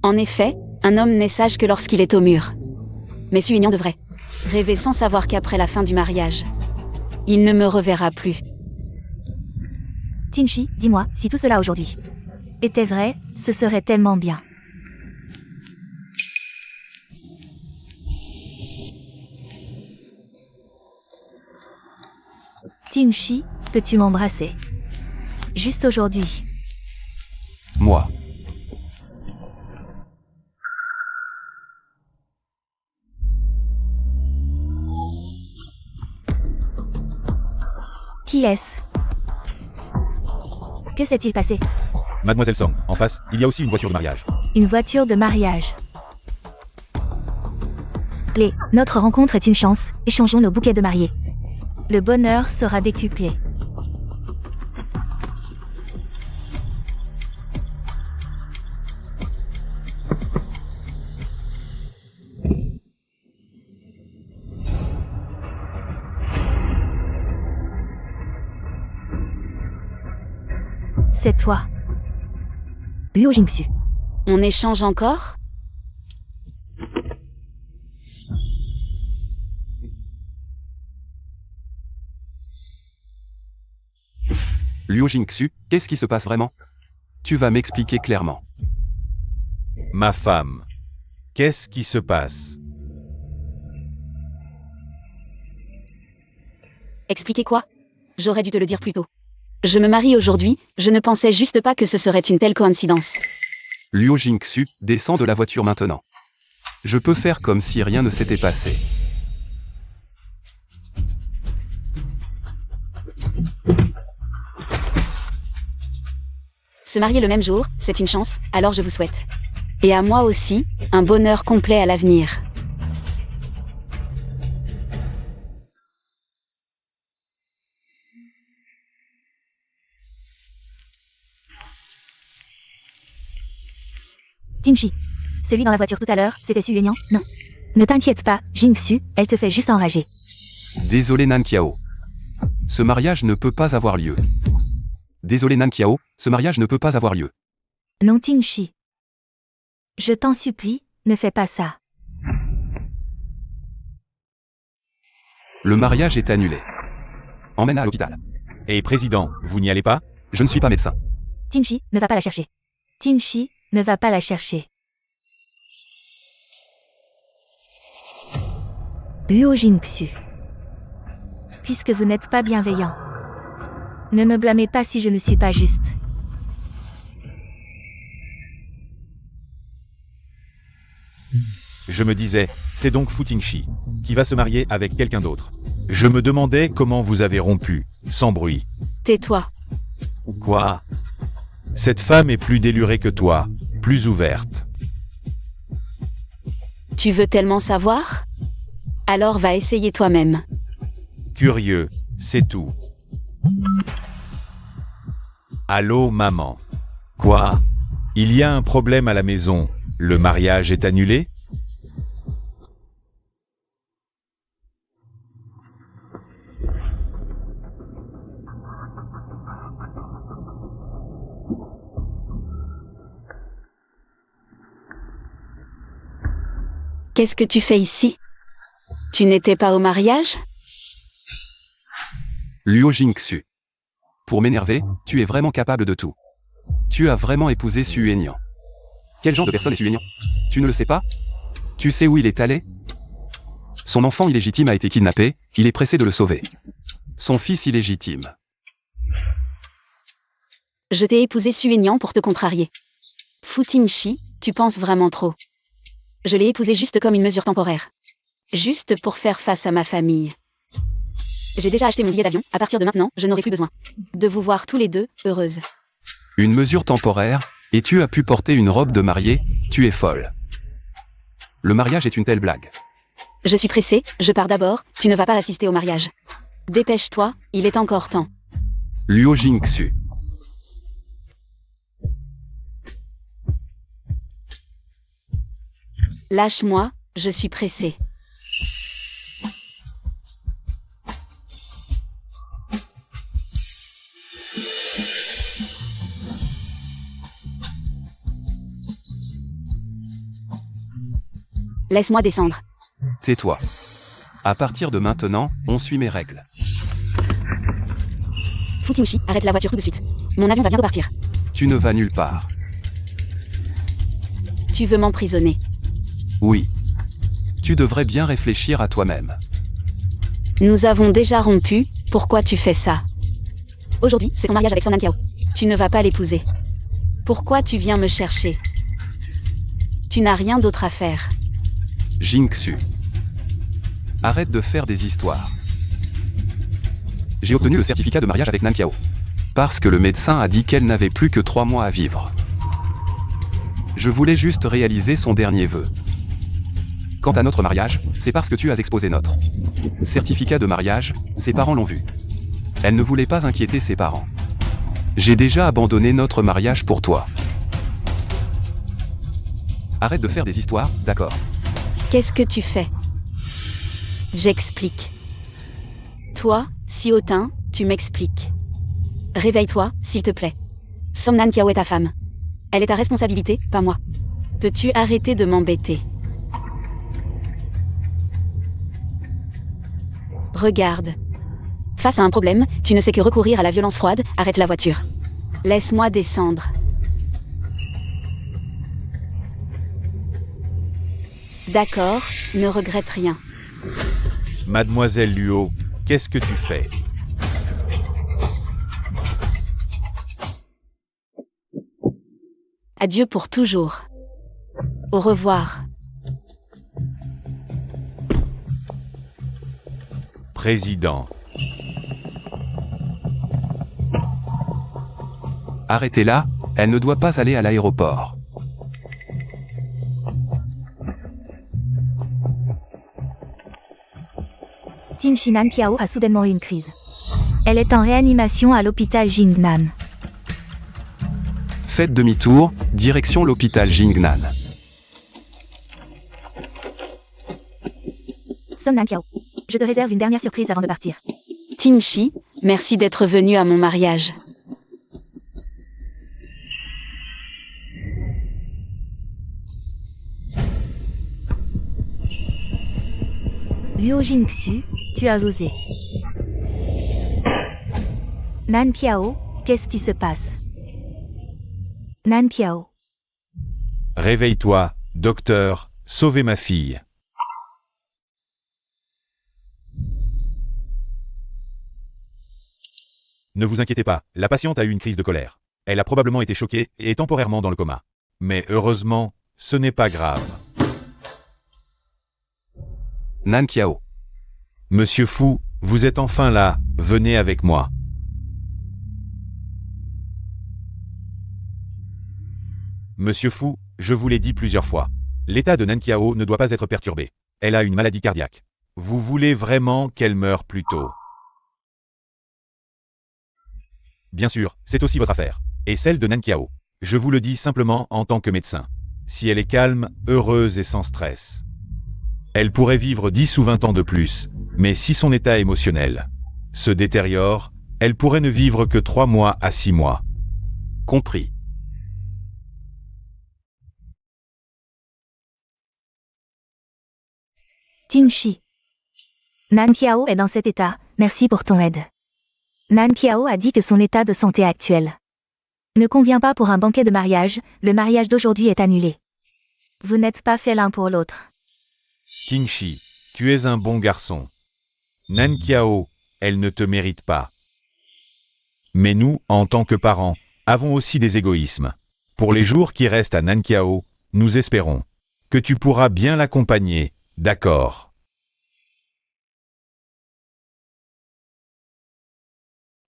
En effet, un homme n'est sage que lorsqu'il est au mur. Mais Suignan devrait rêver sans savoir qu'après la fin du mariage, il ne me reverra plus. Tingshi, dis-moi, si tout cela aujourd'hui était vrai, ce serait tellement bien. Tingshi, peux-tu m'embrasser? Juste aujourd'hui. Moi. Qui est-ce? Que s'est-il passé? Mademoiselle Song, en face, il y a aussi une voiture de mariage. Une voiture de mariage. Notre rencontre est une chance, échangeons nos bouquets de mariés. Le bonheur sera décuplé. C'est toi. Luo Jingsu. On échange encore? Liu Jingxu, qu'est-ce qui se passe vraiment? Tu vas m'expliquer clairement. Ma femme. Qu'est-ce qui se passe? Expliquer quoi? J'aurais dû te le dire plus tôt. Je me marie aujourd'hui, je ne pensais juste pas que ce serait une telle coïncidence. Liu Jingxu, descends de la voiture maintenant. Je peux faire comme si rien ne s'était passé. Se marier le même jour, c'est une chance, alors je vous souhaite. Et à moi aussi, un bonheur complet à l'avenir. Tingshi. Celui dans la voiture tout à l'heure, c'était Su Yuenian? Non. Ne t'inquiète pas, Jingsu, elle te fait juste enrager. Désolé Nankiao. Ce mariage ne peut pas avoir lieu. Désolé Nankiao, ce mariage ne peut pas avoir lieu. Non Tingshi. Je t'en supplie, ne fais pas ça. Le mariage est annulé. Emmène à l'hôpital. Et président, vous n'y allez pas? Je ne suis pas médecin. Tingshi, ne va pas la chercher. Tingshi, ne va pas la chercher. Luo Jingxu. Puisque vous n'êtes pas bienveillant. Ne me blâmez pas si je ne suis pas juste. Je me disais, c'est donc Fu Tingshi, qui va se marier avec quelqu'un d'autre. Je me demandais comment vous avez rompu, sans bruit. Tais-toi. Quoi? Cette femme est plus délurée que toi, plus ouverte. Tu veux tellement savoir? Alors va essayer toi-même. Curieux, c'est tout. Allô, maman. Quoi? Il y a un problème à la maison. Le mariage est annulé? Qu'est-ce que tu fais ici? Tu n'étais pas au mariage? Luo Jingxu. Pour m'énerver, tu es vraiment capable de tout. Tu as vraiment épousé Su Aignan. Quel genre de personne est Su Aignan? Tu ne le sais pas? Tu sais où il est allé? Son enfant illégitime a été kidnappé, il est pressé de le sauver. Son fils illégitime. Je t'ai épousé Su Aignan pour te contrarier. Fu Tingshi, tu penses vraiment trop. Je l'ai épousé juste comme une mesure temporaire. Juste pour faire face à ma famille. J'ai déjà acheté mon billet d'avion, à partir de maintenant, je n'aurai plus besoin de vous voir tous les deux, heureuses. Une mesure temporaire, et tu as pu porter une robe de mariée, tu es folle. Le mariage est une telle blague. Je suis pressée, je pars d'abord, tu ne vas pas assister au mariage. Dépêche-toi, il est encore temps. Luo Jingxu. Lâche-moi, je suis pressée. Laisse-moi descendre. Tais-toi. À partir de maintenant, on suit mes règles. Fu Tingshi, arrête la voiture tout de suite. Mon avion va bientôt partir. Tu ne vas nulle part. Tu veux m'emprisonner. Oui. Tu devrais bien réfléchir à toi-même. Nous avons déjà rompu, pourquoi tu fais ça? Aujourd'hui, c'est ton mariage avec Song Nankiao. Tu ne vas pas l'épouser. Pourquoi tu viens me chercher? Tu n'as rien d'autre à faire. Jingxu. Arrête de faire des histoires. J'ai obtenu le certificat de mariage avec Nankiao. Parce que le médecin a dit qu'elle n'avait plus que 3 mois à vivre. Je voulais juste réaliser son dernier vœu. Quant à notre mariage, c'est parce que tu as exposé notre certificat de mariage, ses parents l'ont vu. Elle ne voulait pas inquiéter ses parents. J'ai déjà abandonné notre mariage pour toi. Arrête de faire des histoires, d'accord? Qu'est-ce que tu fais? J'explique. Toi, si hautain, tu m'expliques. Réveille-toi, s'il te plaît. Song Nankiao est ta femme. Elle est ta responsabilité, pas moi. Peux-tu arrêter de m'embêter? Regarde. Face à un problème, tu ne sais que recourir à la violence froide, arrête la voiture. Laisse-moi descendre. D'accord, ne regrette rien. Mademoiselle Luo, qu'est-ce que tu fais? Adieu pour toujours. Au revoir. Président. Arrêtez-la, elle ne doit pas aller à l'aéroport. Tingshi Nankiao a soudainement eu une crise. Elle est en réanimation à l'hôpital Jingnan. Faites demi-tour, direction l'hôpital Jingnan. Song Nankiao. Je te réserve une dernière surprise avant de partir. Tingshi, merci d'être venu à mon mariage. Luo Jingxu, tu as osé. Nankiao, qu'est-ce qui se passe? Nankiao. Réveille-toi, docteur, sauvez ma fille. Ne vous inquiétez pas, la patiente a eu une crise de colère. Elle a probablement été choquée et est temporairement dans le coma. Mais heureusement, ce n'est pas grave. Nankiao. Monsieur Fu, vous êtes enfin là, venez avec moi. Monsieur Fu, je vous l'ai dit plusieurs fois. L'état de Nankiao ne doit pas être perturbé. Elle a une maladie cardiaque. Vous voulez vraiment qu'elle meure plus tôt? Bien sûr, c'est aussi votre affaire. Et celle de Nankiao. Je vous le dis simplement en tant que médecin. Si elle est calme, heureuse et sans stress, elle pourrait vivre 10 ou 20 ans de plus. Mais si son état émotionnel se détériore, elle pourrait ne vivre que 3 mois à 6 mois. Compris. Tingshi. Nankiao est dans cet état, merci pour ton aide. Nankiao a dit que son état de santé actuel ne convient pas pour un banquet de mariage, le mariage d'aujourd'hui est annulé. Vous n'êtes pas fait l'un pour l'autre. Tingshi, tu es un bon garçon. Nankiao, elle ne te mérite pas. Mais nous, en tant que parents, avons aussi des égoïsmes. Pour les jours qui restent à Nankiao, nous espérons que tu pourras bien l'accompagner, d'accord?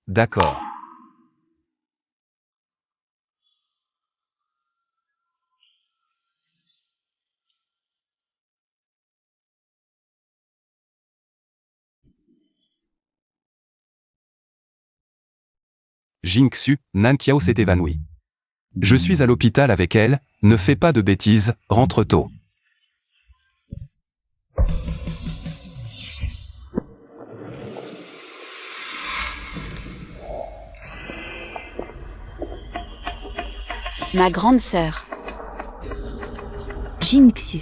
D'accord. Jingxu, Nankiao s'est évanouie. Je suis à l'hôpital avec elle, ne fais pas de bêtises, rentre tôt. Ma grande sœur. Jingxu.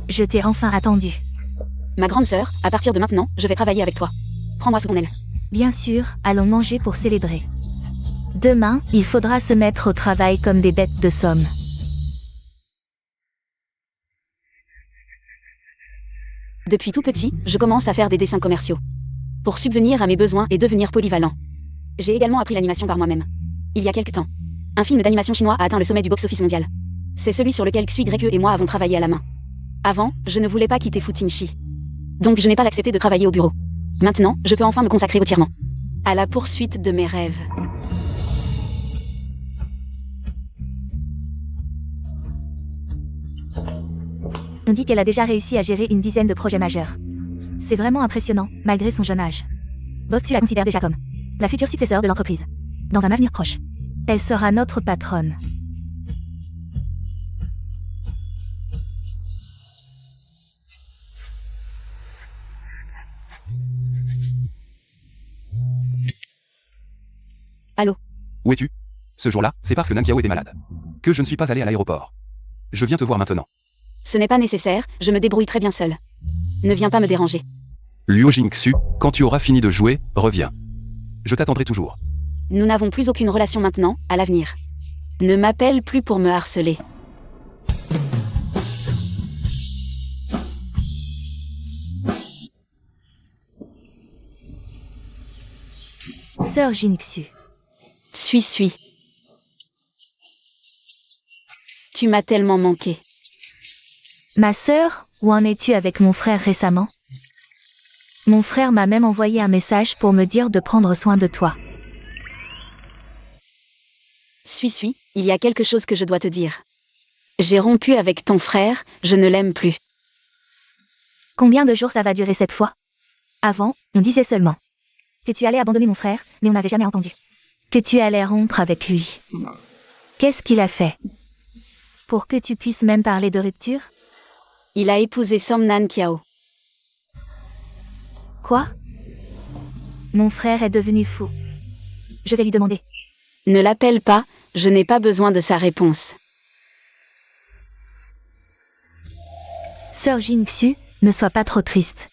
Je t'ai enfin attendu. Ma grande sœur, à partir de maintenant, je vais travailler avec toi. Prends-moi sous ton aile. Bien sûr, allons manger pour célébrer. Demain, il faudra se mettre au travail comme des bêtes de somme. Depuis tout petit, je commence à faire des dessins commerciaux. Pour subvenir à mes besoins et devenir polyvalent. J'ai également appris l'animation par moi-même. Il y a quelque temps, un film d'animation chinois a atteint le sommet du box-office mondial. C'est celui sur lequel Xui Greque et moi avons travaillé à la main. Avant, je ne voulais pas quitter Futingshi. Donc je n'ai pas accepté de travailler au bureau. Maintenant, je peux enfin me consacrer entièrement à la poursuite de mes rêves. On dit qu'elle a déjà réussi à gérer une dizaine de projets majeurs. C'est vraiment impressionnant, malgré son jeune âge. Boss, tu la considères déjà comme la future successeur de l'entreprise. Dans un avenir proche, elle sera notre patronne. Allô? Où es-tu? Ce jour-là, c'est parce que Nankiao était malade que je ne suis pas allé à l'aéroport. Je viens te voir maintenant. Ce n'est pas nécessaire, je me débrouille très bien seule. Ne viens pas me déranger. Luo Jingxu, quand tu auras fini de jouer, reviens. Je t'attendrai toujours. Nous n'avons plus aucune relation maintenant, à l'avenir. Ne m'appelle plus pour me harceler. Sœur Jingxu. Suis. Tu m'as tellement manqué. Ma sœur, où en es-tu avec mon frère récemment? Mon frère m'a même envoyé un message pour me dire de prendre soin de toi. Suis, il y a quelque chose que je dois te dire. J'ai rompu avec ton frère, je ne l'aime plus. Combien de jours ça va durer cette fois? Avant, on disait seulement que tu allais abandonner mon frère, mais on n'avait jamais entendu que tu allais rompre avec lui. Qu'est-ce qu'il a fait pour que tu puisses même parler de rupture? Il a épousé Som Nankiao. Quoi? Mon frère est devenu fou. Je vais lui demander. Ne l'appelle pas, je n'ai pas besoin de sa réponse. Sœur Jingxu, ne sois pas trop triste.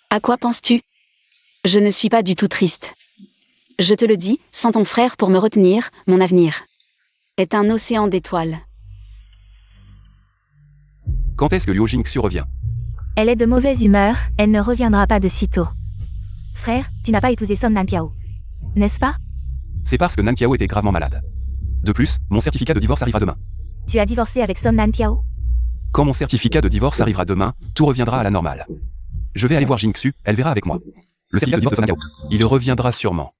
À quoi penses-tu? Je ne suis pas du tout triste. Je te le dis, sans ton frère pour me retenir, mon avenir est un océan d'étoiles. Quand est-ce que Luo Jingxu revient? Elle est de mauvaise humeur, elle ne reviendra pas de sitôt. Frère, tu n'as pas épousé Som Nankiao, n'est-ce pas? C'est parce que Nankiao était gravement malade. De plus, mon certificat de divorce arrivera demain. Tu as divorcé avec Som Nankiao? Quand mon certificat de divorce arrivera demain, tout reviendra à la normale. Je vais aller voir Jingxu, elle verra avec moi. Le certificat de divorce de Som Nankiao. Il reviendra sûrement.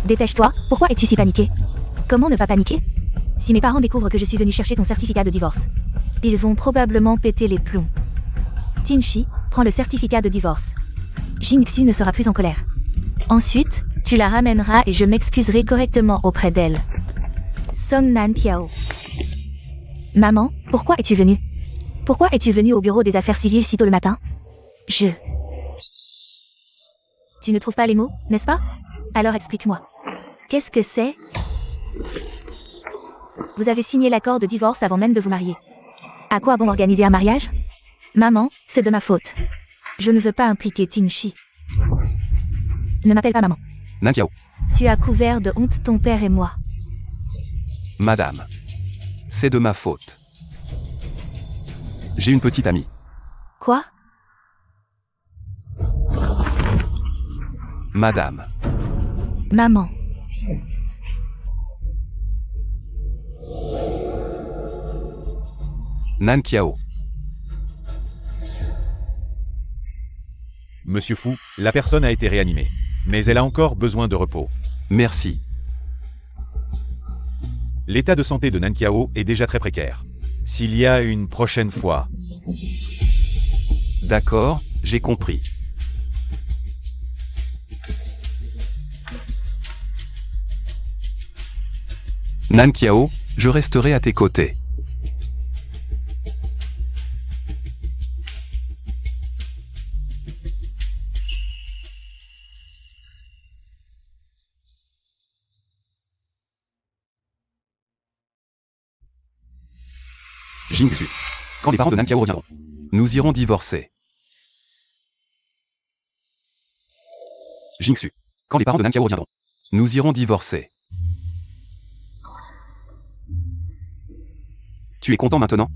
Dépêche-toi, pourquoi es-tu si paniqué? Comment ne pas paniquer? Si mes parents découvrent que je suis venu chercher ton certificat de divorce, ils vont probablement péter les plombs. Tinchi, prends le certificat de divorce. Jingxu ne sera plus en colère. Ensuite, tu la ramèneras et je m'excuserai correctement auprès d'elle. Song Nan Kiao. Maman, pourquoi es-tu venue? Pourquoi es-tu venue au bureau des affaires civiles si tôt le matin? Tu ne trouves pas les mots, n'est-ce pas? Alors explique-moi. Qu'est-ce que c'est? Vous avez signé l'accord de divorce avant même de vous marier. À quoi bon organiser un mariage? Maman, c'est de ma faute. Je ne veux pas impliquer Tinchi. Ne m'appelle pas maman. Nan Kiao. Tu as couvert de honte ton père et moi. Madame. C'est de ma faute. J'ai une petite amie. Quoi? Madame. Maman. Nan Kiao. Monsieur Fu, la personne a été réanimée. Mais elle a encore besoin de repos. Merci. L'état de santé de Nan Kiao est déjà très précaire. S'il y a une prochaine fois... D'accord, j'ai compris. Nan Kiao, je resterai à tes côtés. Jingxu. Quand les parents de Nan Kiao reviendront, nous irons divorcer. Jingxu. Quand les parents de Nan Kiao reviendront, nous irons divorcer. Tu es content maintenant?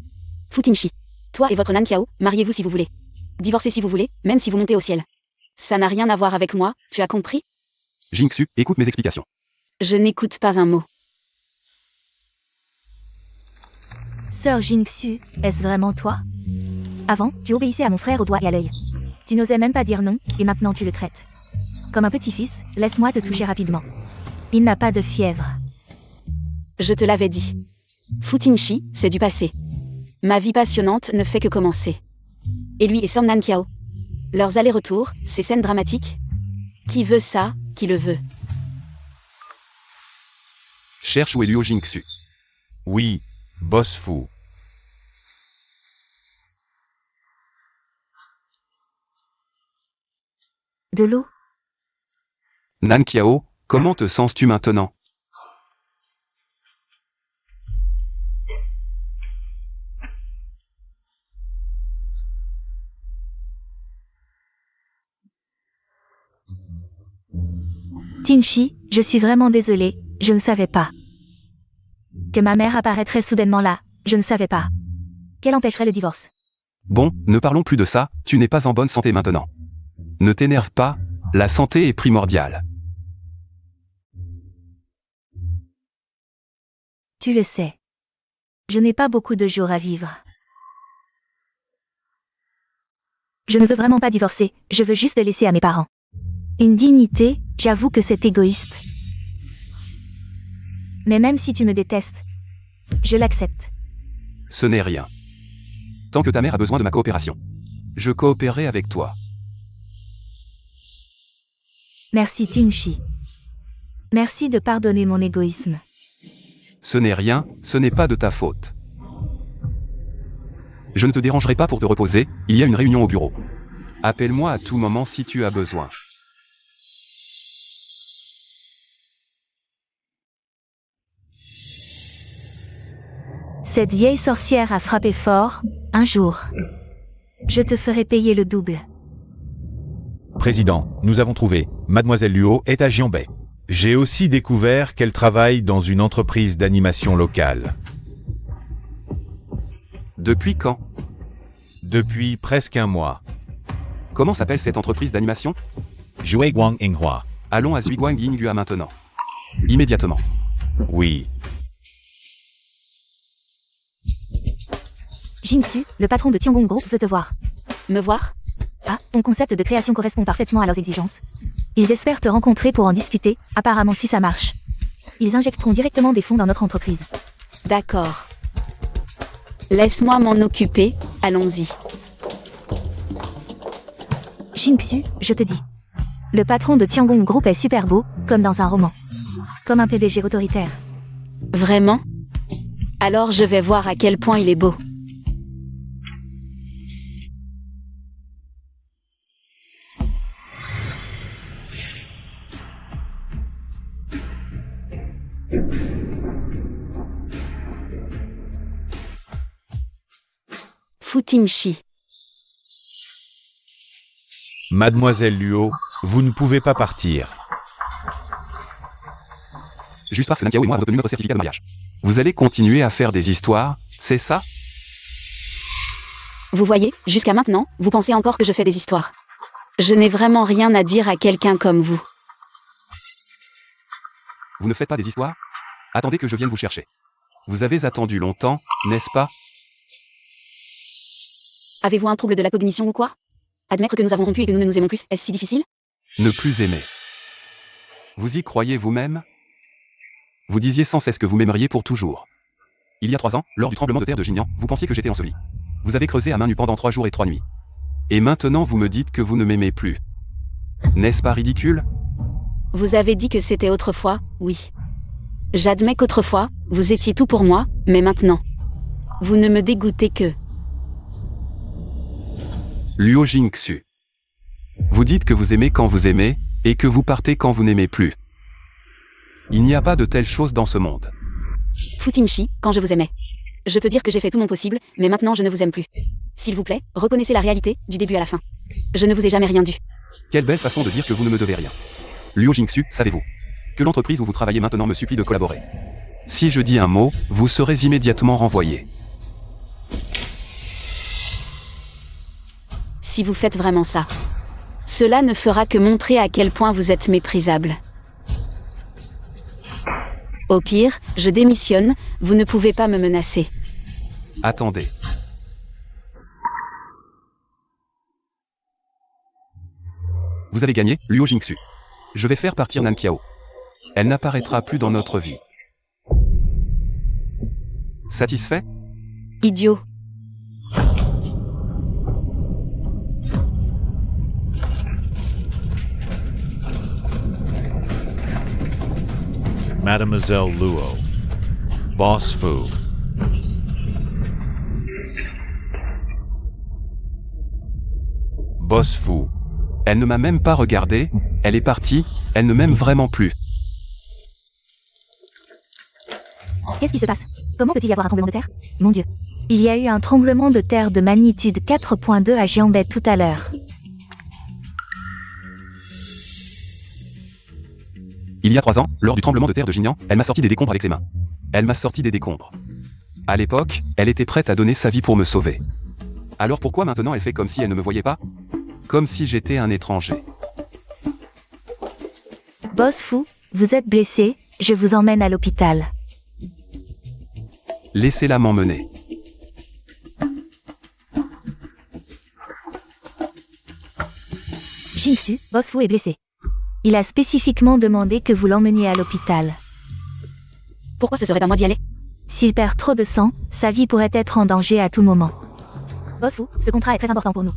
Fu Tingshi. Toi et votre Nan Kiao, mariez-vous si vous voulez. Divorcez si vous voulez, même si vous montez au ciel. Ça n'a rien à voir avec moi, tu as compris? Jingxu, écoute mes explications. Je n'écoute pas un mot. Sœur Jingxu, est-ce vraiment toi? Avant, tu obéissais à mon frère au doigt et à l'œil. Tu n'osais même pas dire non, et maintenant tu le traites. Comme un petit-fils, laisse-moi te toucher rapidement. Il n'a pas de fièvre. Je te l'avais dit. Fu Tingshi, c'est du passé. Ma vie passionnante ne fait que commencer. Et lui et Song Nan Kiao. Leurs allers-retours, ces scènes dramatiques. Qui veut ça, qui le veut? Cherche où est Luo Jingxu. Oui, Boss Fu. De l'eau? Nan Kiao, comment te sens-tu maintenant? Tinchi, je suis vraiment désolée, je ne savais pas. Que ma mère apparaîtrait soudainement là, je ne savais pas. Qu'elle empêcherait le divorce. Bon, ne parlons plus de ça, tu n'es pas en bonne santé maintenant. Ne t'énerve pas, la santé est primordiale. Tu le sais. Je n'ai pas beaucoup de jours à vivre. Je ne veux vraiment pas divorcer, je veux juste le laisser à mes parents. Une dignité, j'avoue que c'est égoïste. Mais même si tu me détestes, je l'accepte. Ce n'est rien. Tant que ta mère a besoin de ma coopération, je coopérerai avec toi. Merci Tinchi. Merci de pardonner mon égoïsme. Ce n'est rien, ce n'est pas de ta faute. Je ne te dérangerai pas pour te reposer, il y a une réunion au bureau. Appelle-moi à tout moment si tu as besoin. Cette vieille sorcière a frappé fort, un jour. Je te ferai payer le double. Président, nous avons trouvé. Mademoiselle Luo est à Jianbei. J'ai aussi découvert qu'elle travaille dans une entreprise d'animation locale. Depuis quand? Depuis presque un mois. Comment s'appelle cette entreprise d'animation? Zhuiguang Inghua. Allons à Zhuiguang Yinghua maintenant. Immédiatement. Oui. Jingxu, le patron de Tiangong Group veut te voir. Me voir? Ah, ton concept de création correspond parfaitement à leurs exigences. Ils espèrent te rencontrer pour en discuter, apparemment si ça marche. Ils injecteront directement des fonds dans notre entreprise. D'accord. Laisse-moi m'en occuper, allons-y. Xingxu, je te dis. Le patron de Tiangong Group est super beau, comme dans un roman. Comme un PDG autoritaire. Vraiment? Alors je vais voir à quel point il est beau. Futimshi. Mademoiselle Luo, vous ne pouvez pas partir. Juste parce que Nankiao et moi avons obtenu notre certificat de mariage. Vous allez continuer à faire des histoires, c'est ça? Vous voyez, jusqu'à maintenant, vous pensez encore que je fais des histoires. Je n'ai vraiment rien à dire à quelqu'un comme vous. Vous ne faites pas des histoires? Attendez que je vienne vous chercher. Vous avez attendu longtemps, n'est-ce pas? Avez-vous un trouble de la cognition ou quoi? Admettre que nous avons rompu et que nous ne nous aimons plus, est-ce si difficile? Ne plus aimer. Vous y croyez vous-même? Vous disiez sans cesse que vous m'aimeriez pour toujours. Il y a 3 ans, lors du tremblement de terre de Jinyan, vous pensiez que j'étais enseveli. Vous avez creusé à main nue pendant 3 jours et 3 nuits. Et maintenant vous me dites que vous ne m'aimez plus. N'est-ce pas ridicule? Vous avez dit que c'était autrefois, oui. J'admets qu'autrefois, vous étiez tout pour moi, mais maintenant. Vous ne me dégoûtez que. Luo Jingxu. Vous dites que vous aimez quand vous aimez, et que vous partez quand vous n'aimez plus. Il n'y a pas de telle chose dans ce monde. Futimshi, quand je vous aimais. Je peux dire que j'ai fait tout mon possible, mais maintenant je ne vous aime plus. S'il vous plaît, reconnaissez la réalité, du début à la fin. Je ne vous ai jamais rien dû. Quelle belle façon de dire que vous ne me devez rien. Luo Jingxu, savez-vous que l'entreprise où vous travaillez maintenant me supplie de collaborer. Si je dis un mot, vous serez immédiatement renvoyé. Si vous faites vraiment ça, cela ne fera que montrer à quel point vous êtes méprisable. Au pire, je démissionne, vous ne pouvez pas me menacer. Attendez. Vous avez gagné, Luo Jingxu. Je vais faire partir Nankiao. Elle n'apparaîtra plus dans notre vie. Satisfait? Idiot. Mademoiselle Luo. Boss Fu. Boss Fu. Elle ne m'a même pas regardé, elle est partie, elle ne m'aime vraiment plus. Qu'est-ce qui se passe? Comment peut-il y avoir un tremblement de terre? Mon Dieu. Il y a eu un tremblement de terre de magnitude 4.2 à Jianbei tout à l'heure. Il y a 3 ans, lors du tremblement de terre de Jinyan, elle m'a sorti des décombres avec ses mains. Elle m'a sorti des décombres. À l'époque, elle était prête à donner sa vie pour me sauver. Alors pourquoi maintenant elle fait comme si elle ne me voyait pas? Comme si j'étais un étranger. Boss Fu, vous êtes blessé, je vous emmène à l'hôpital. Laissez-la m'emmener. Jingxu, Boss Fu est blessé. Il a spécifiquement demandé que vous l'emmeniez à l'hôpital. Pourquoi ce serait à moi d'y aller? S'il perd trop de sang, sa vie pourrait être en danger à tout moment. Boss Fu, ce contrat est très important pour nous.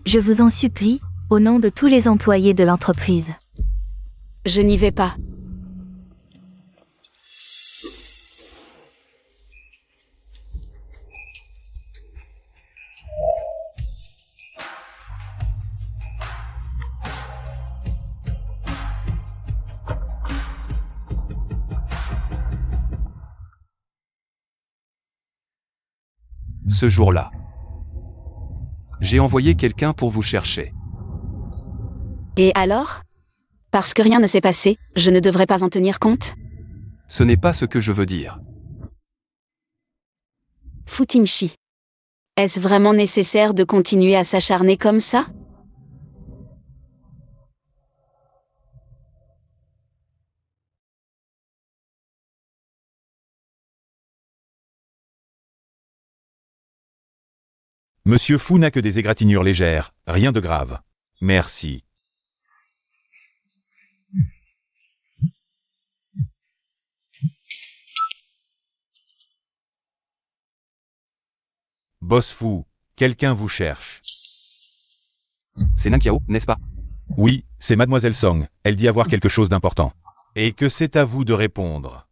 Je vous en supplie, au nom de tous les employés de l'entreprise. Je n'y vais pas. Ce jour-là, j'ai envoyé quelqu'un pour vous chercher. Et alors? Parce que rien ne s'est passé, je ne devrais pas en tenir compte? Ce n'est pas ce que je veux dire. Futimshi. Est-ce vraiment nécessaire de continuer à s'acharner comme ça? Monsieur Fu n'a que des égratignures légères, rien de grave. Merci. Boss Fu, quelqu'un vous cherche. C'est Nankiao, n'est-ce pas? Oui, c'est Mademoiselle Song, elle dit avoir quelque chose d'important. Et que c'est à vous de répondre.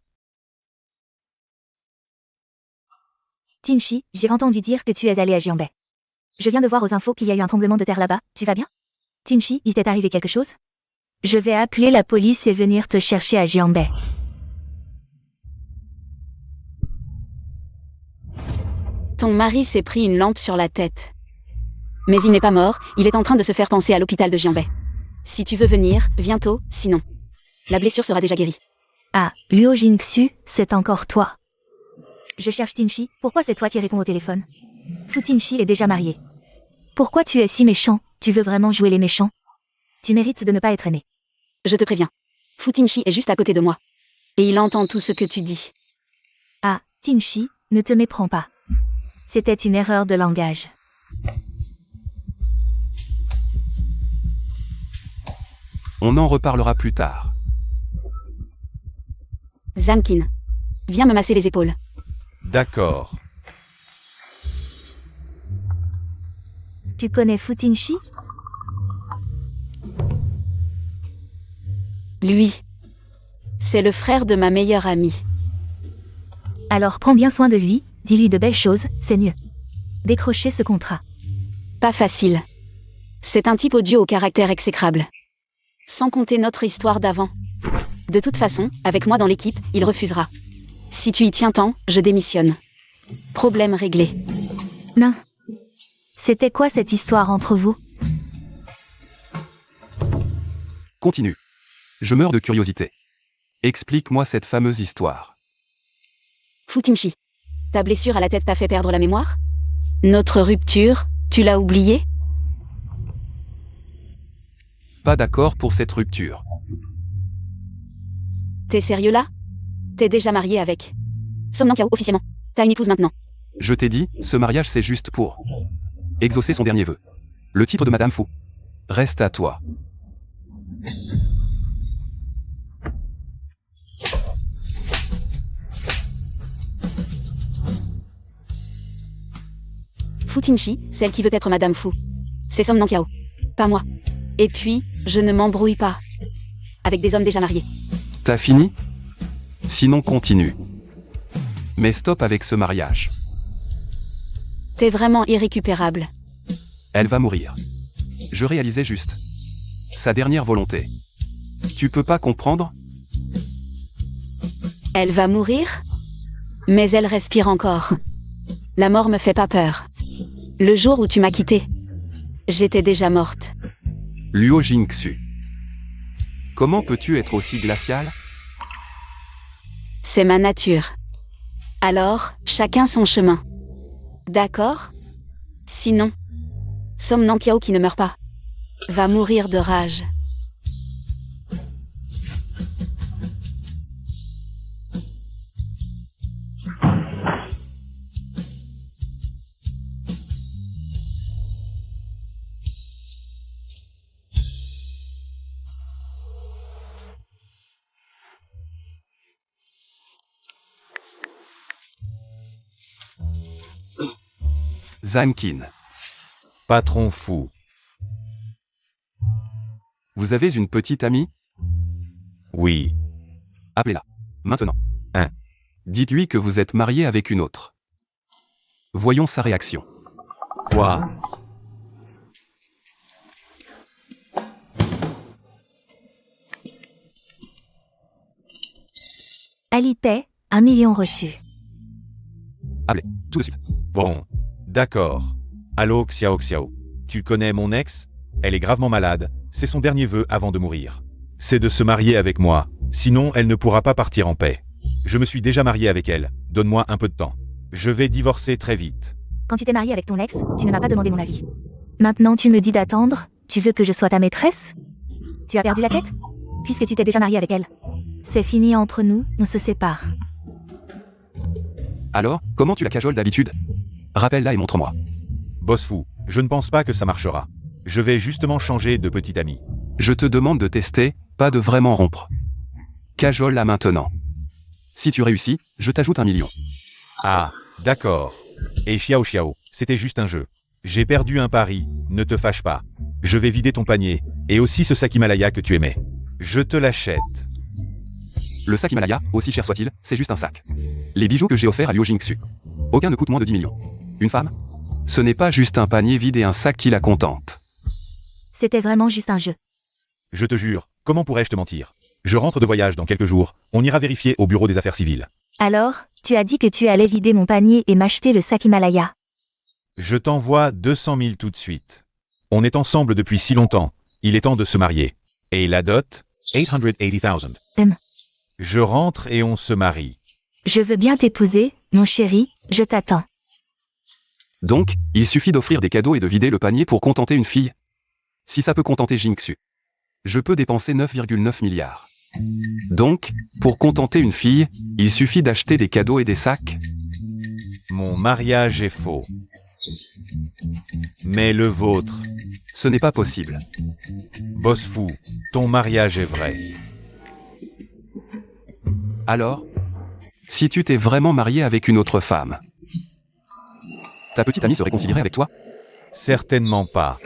Tinchi, j'ai entendu dire que tu es allé à Jianbei. Je viens de voir aux infos qu'il y a eu un tremblement de terre là-bas, tu vas bien? Tinchi, il t'est arrivé quelque chose? Je vais appeler la police et venir te chercher à Jianbei. Ton mari s'est pris une lampe sur la tête. Mais il n'est pas mort, il est en train de se faire panser à l'hôpital de Jianbei. Si tu veux venir, viens tôt, sinon. La blessure sera déjà guérie. Ah, Luo Jingxu, c'est encore toi. Je cherche Tinchi, pourquoi c'est toi qui réponds au téléphone? Fu Tinchi est déjà marié. Pourquoi tu es si méchant? Tu veux vraiment jouer les méchants? Tu mérites de ne pas être aimé. Je te préviens. Fu Tinchi est juste à côté de moi. Et il entend tout ce que tu dis. Ah, Tinchi, ne te méprends pas. C'était une erreur de langage. On en reparlera plus tard. Zamkin. Viens me masser les épaules. D'accord. Tu connais Fu Tinchi? Lui. C'est le frère de ma meilleure amie. Alors prends bien soin de lui, dis-lui de belles choses, c'est mieux. Décrocher ce contrat. Pas facile. C'est un type odieux au caractère exécrable. Sans compter notre histoire d'avant. De toute façon, avec moi dans l'équipe, il refusera. Si tu y tiens tant, je démissionne. Problème réglé. Non. C'était quoi cette histoire entre vous? Continue. Je meurs de curiosité. Explique-moi cette fameuse histoire. Fu Tinchi. Ta blessure à la tête t'a fait perdre la mémoire? Notre rupture, tu l'as oubliée? Pas d'accord pour cette rupture. T'es sérieux là? T'es déjà marié avec Som Nankiao officiellement. T'as une épouse maintenant. Je t'ai dit, ce mariage c'est juste pour exaucer son dernier vœu. Le titre de Madame Fu reste à toi. Fu Tinchi, celle qui veut être Madame Fu. C'est Som Nankiao. Pas moi. Et puis, je ne m'embrouille pas. Avec des hommes déjà mariés. T'as fini? Sinon continue. Mais stop avec ce mariage. T'es vraiment irrécupérable. Elle va mourir. Je réalisais juste sa dernière volonté. Tu peux pas comprendre? Elle va mourir? Mais elle respire encore. La mort me fait pas peur. Le jour où tu m'as quittée, j'étais déjà morte. Luo Jingxu. Comment peux-tu être aussi glacial? C'est ma nature. Alors, chacun son chemin. D'accord? Sinon, Som Nankiao qui ne meurt pas va mourir de rage. Zamkin. Patron Fu. Vous avez une petite amie? Oui. Appelez-la. Maintenant. Hein. Dites-lui que vous êtes marié avec une autre. Voyons sa réaction. Quoi? Alipay, 1 million reçu. Appelez. Tout de suite. Bon. D'accord. Allô Xiao Xiao. Tu connais mon ex? Elle est gravement malade. C'est son dernier vœu avant de mourir. C'est de se marier avec moi. Sinon, elle ne pourra pas partir en paix. Je me suis déjà marié avec elle. Donne-moi un peu de temps. Je vais divorcer très vite. Quand tu t'es marié avec ton ex, tu ne m'as pas demandé mon avis. Maintenant tu me dis d'attendre, tu veux que je sois ta maîtresse? Tu as perdu la tête? Puisque tu t'es déjà marié avec elle. C'est fini entre nous, on se sépare. Alors, comment tu la cajoles d'habitude? Rappelle-la et montre-moi. Boss Fu, je ne pense pas que ça marchera. Je vais justement changer de petit ami. Je te demande de tester, pas de vraiment rompre. Cajole-la maintenant. Si tu réussis, je t'ajoute 1 million. Ah, d'accord. Et Xiao Xiao, C'était juste un jeu. J'ai perdu un pari, ne te fâche pas. Je vais vider ton panier, et aussi ce sac Himalaya que tu aimais. Je te l'achète. Le sac Himalaya, aussi cher soit-il, c'est juste un sac. Les bijoux que j'ai offerts à Liu Jingxu. Aucun ne coûte moins de 10 millions. Une femme? Ce n'est pas juste un panier vide et un sac qui la contente. C'était vraiment juste un jeu. Je te jure, comment pourrais-je te mentir? Je rentre de voyage dans quelques jours, on ira vérifier au bureau des affaires civiles. Alors, tu as dit que tu allais vider mon panier et m'acheter le sac Himalaya. Je t'envoie 200 000 tout de suite. On est ensemble depuis si longtemps, il est temps de se marier. Et la dot? 880 000. Je rentre et on se marie. Je veux bien t'épouser, mon chéri, je t'attends. Donc, il suffit d'offrir des cadeaux et de vider le panier pour contenter une fille. Si ça peut contenter Jingxu. Je peux dépenser 9,9 milliards. Donc, pour contenter une fille, il suffit d'acheter des cadeaux et des sacs. Mon mariage est faux. Mais le vôtre, Ce n'est pas possible. boss fou, ton mariage est vrai. Alors? Si tu t'es vraiment marié avec une autre femme, ta petite amie se réconcilierait avec toi? Certainement pas.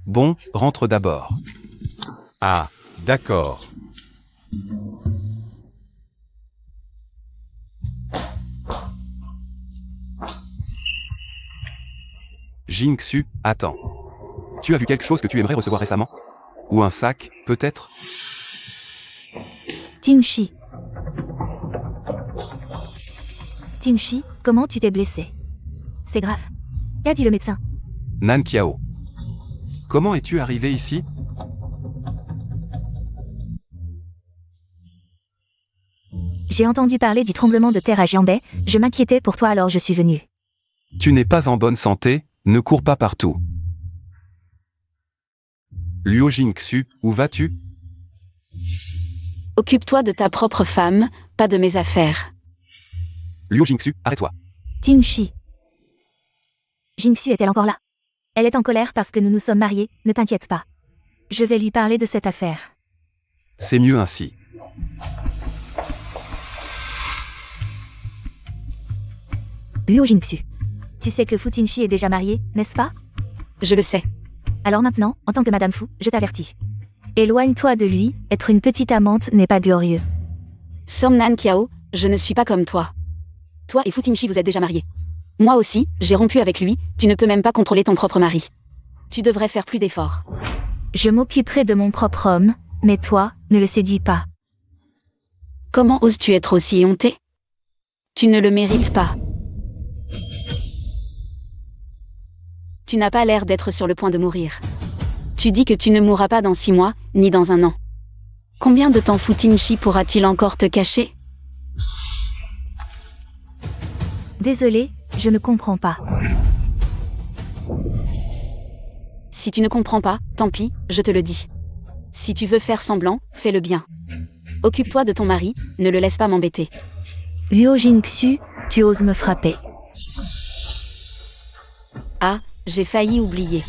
Bon, rentre d'abord. Ah, d'accord. Jingxu, attends. Tu as vu quelque chose que tu aimerais recevoir récemment? Ou un sac, peut-être? Tinchi. Tinchi, comment tu t'es blessé? C'est grave. Qu'a dit le médecin? Nan Kiao. Comment es-tu arrivé ici? J'ai entendu parler du tremblement de terre à Jianbei, je m'inquiétais pour toi alors je suis venu. Tu n'es pas en bonne santé, ne cours pas partout. Liu Jingxu, où vas-tu? Occupe-toi de ta propre femme, pas de mes affaires. Liu Jingxu, arrête-toi. Tinchi. Jingxu est-elle encore là? Elle est en colère parce que nous nous sommes mariés, ne t'inquiète pas. Je vais lui parler de cette affaire. C'est mieux ainsi. Liu Jingxu. Tu sais que Fu Tinchi est déjà marié, n'est-ce pas? Je le sais. Alors maintenant, en tant que Madame Fu, je t'avertis. Éloigne-toi de lui, être une petite amante n'est pas glorieux. Som Nan Kiao, je ne suis pas comme toi. Toi et Fu Tinchi vous êtes déjà mariés. Moi aussi, j'ai rompu avec lui, tu ne peux même pas contrôler ton propre mari. Tu devrais faire plus d'efforts. Je m'occuperai de mon propre homme, mais toi, ne le séduis pas. Comment oses-tu être aussi éhonté? Tu ne le mérites pas. Tu n'as pas l'air d'être sur le point de mourir. Tu dis que tu ne mourras pas dans 6 mois, ni dans 1 an. Combien de temps Fu Tinchi pourra-t-il encore te cacher? Désolé, je ne comprends pas. Si tu ne comprends pas, tant pis, je te le dis. Si tu veux faire semblant, fais-le bien. Occupe-toi de ton mari, ne le laisse pas m'embêter. Liu Jingxu, tu oses me frapper. Ah, j'ai failli oublier.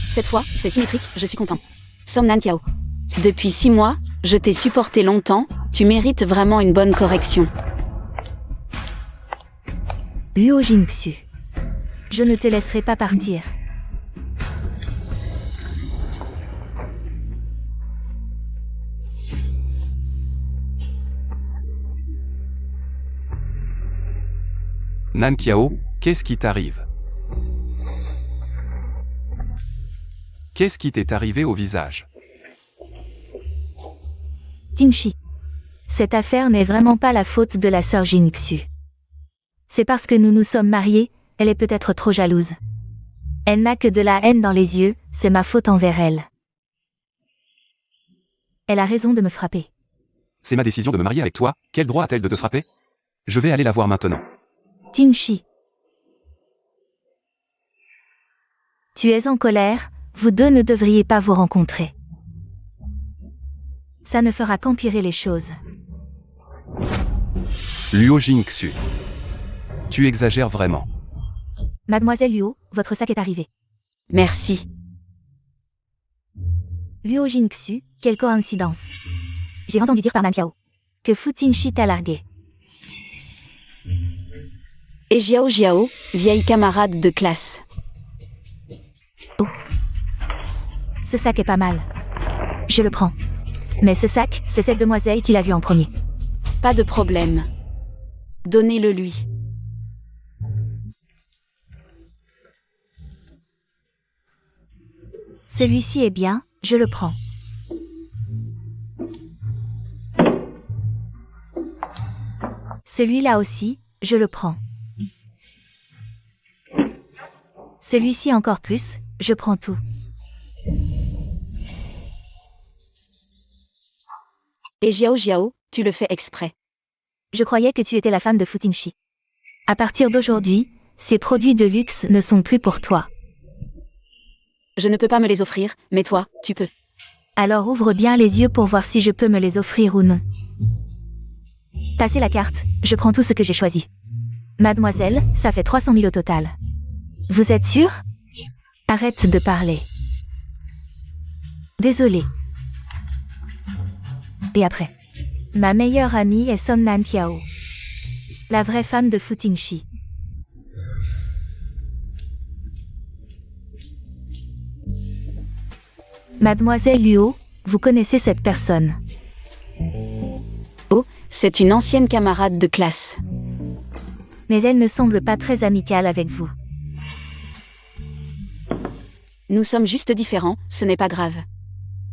Cette fois, c'est symétrique, je suis content. Som Nan Kiao. Depuis 6 mois, je t'ai supporté longtemps, tu mérites vraiment une bonne correction. Liu Jingxu. Je ne te laisserai pas partir. Nan Kiao, qu'est-ce qui t'arrive? Qu'est-ce qui t'est arrivé au visage? Tinchi. Cette affaire n'est vraiment pas la faute de la sœur Jingxu. C'est parce que nous nous sommes mariés, elle est peut-être trop jalouse. Elle n'a que de la haine dans les yeux, c'est ma faute envers elle. Elle a raison de me frapper. C'est ma décision de me marier avec toi, quel droit a-t-elle de te frapper? Je vais aller la voir maintenant. Tinchi. Tu es en colère, vous deux ne devriez pas vous rencontrer. Ça ne fera qu'empirer les choses. Liu Jingxu. Tu exagères vraiment. Mademoiselle Liu, votre sac est arrivé. Merci. Liu Jingxu, quelle coïncidence. J'ai entendu dire par Nan Kiao. que Fu Tingshi t'a largué. Et Jiao Jiao, vieille camarade de classe. Ce sac est pas mal. Je le prends. Mais ce sac, c'est cette demoiselle qui l'a vu en premier. Pas de problème. Donnez-le lui. Celui-ci est bien, je le prends. Celui-là aussi, je le prends. Celui-ci encore plus, je prends tout. Et Jiao Jiao, tu le fais exprès. Je croyais que tu étais la femme de Fu Tingshi. À partir d'aujourd'hui, ces produits de luxe ne sont plus pour toi. Je ne peux pas me les offrir, mais toi, tu peux. Alors ouvre bien les yeux pour voir si je peux me les offrir ou non. Passez la carte, je prends tout ce que j'ai choisi. Mademoiselle, ça fait 300 000 au total. Vous êtes sûre? Arrête de parler. Désolée. Et après? Ma meilleure amie est Som Nan Kiao. La vraie femme de Fu Tingshi. Mademoiselle Luo, vous connaissez cette personne? Oh, c'est une ancienne camarade de classe. Mais elle ne semble pas très amicale avec vous. Nous sommes juste différents, ce n'est pas grave.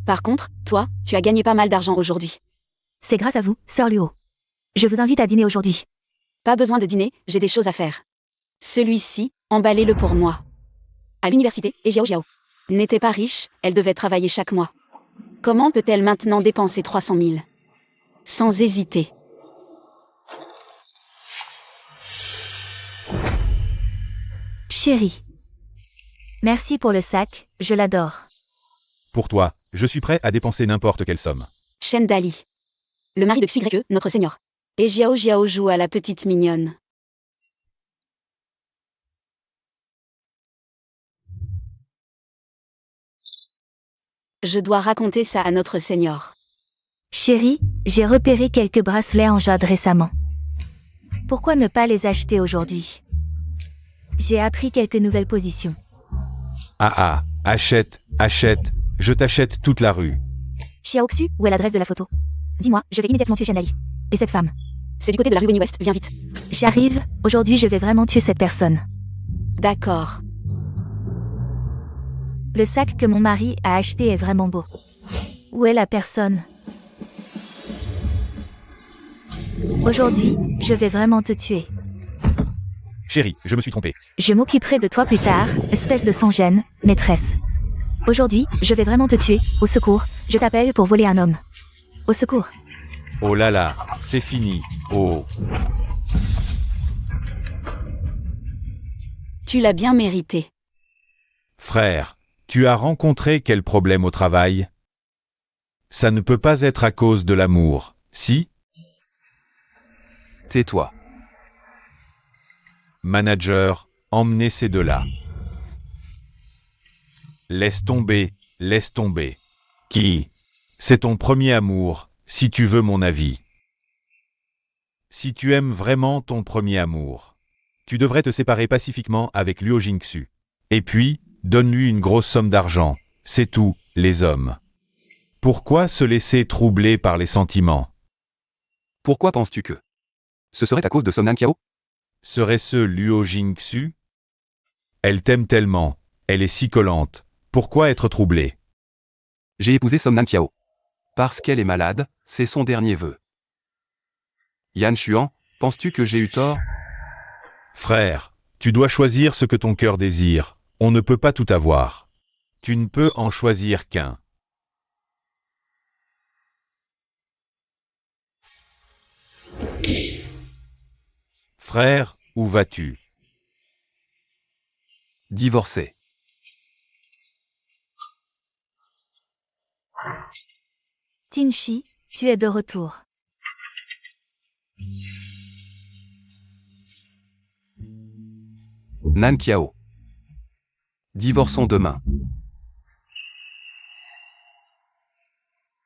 Par contre, toi, tu as gagné pas mal d'argent aujourd'hui. C'est grâce à vous, Sœur Luo. Je vous invite à dîner aujourd'hui. Pas besoin de dîner, j'ai des choses à faire. Celui-ci, emballez-le pour moi. À l'université, et Jiao Jiao n'était pas riche, elle devait travailler chaque mois. Comment peut-elle maintenant dépenser 300 000? Sans hésiter. Chérie. Merci pour le sac, je l'adore. Pour toi, je suis prêt à dépenser n'importe quelle somme. Chen Dali. Le mari de Xu Yue, notre seigneur. Et Jiao Jiao joue à la petite mignonne. Je dois raconter ça à notre seigneur. Chérie, j'ai repéré quelques bracelets en jade récemment. Pourquoi ne pas les acheter aujourd'hui? J'ai appris quelques nouvelles positions. Ah, achète, je t'achète toute la rue. Xiaoxu, où est l'adresse de la photo? Dis-moi, je vais immédiatement tuer Chen Dali. Et cette femme? C'est du côté de la rue Wenny West, viens vite. J'arrive, aujourd'hui je vais vraiment tuer cette personne. D'accord. Le sac que mon mari a acheté est vraiment beau. Où est la personne? Aujourd'hui, je vais vraiment te tuer. Chérie, je me suis trompé. Je m'occuperai de toi plus tard, espèce de sans-gêne, maîtresse. Aujourd'hui, je vais vraiment te tuer. Au secours, je t'appelle pour voler un homme. Au secours. Oh là là, c'est fini. Oh. Tu l'as bien mérité. Frère, tu as rencontré quel problème au travail? Ça ne peut pas être à cause de l'amour, si? Tais-toi. Manager, emmenez ces deux-là. Laisse tomber, laisse tomber. Qui? C'est ton premier amour, si tu veux mon avis. Si tu aimes vraiment ton premier amour, tu devrais te séparer pacifiquement avec Luo Jingxu. Et puis, donne-lui une grosse somme d'argent. C'est tout, les hommes. Pourquoi se laisser troubler par les sentiments? Pourquoi penses-tu que ce serait à cause de Som Nan Kiao? Serait-ce Luo Jingxu? Elle t'aime tellement, elle est si collante. Pourquoi être troublé? J'ai épousé Som Nan Kiao. Parce qu'elle est malade, c'est son dernier vœu. Yan Xuan, penses-tu que j'ai eu tort? Frère, tu dois choisir ce que ton cœur désire. On ne peut pas tout avoir. Tu ne peux en choisir qu'un. Frère, où vas-tu? Divorcé. Tingshi, tu es de retour. Nan Kiao. Divorçons demain.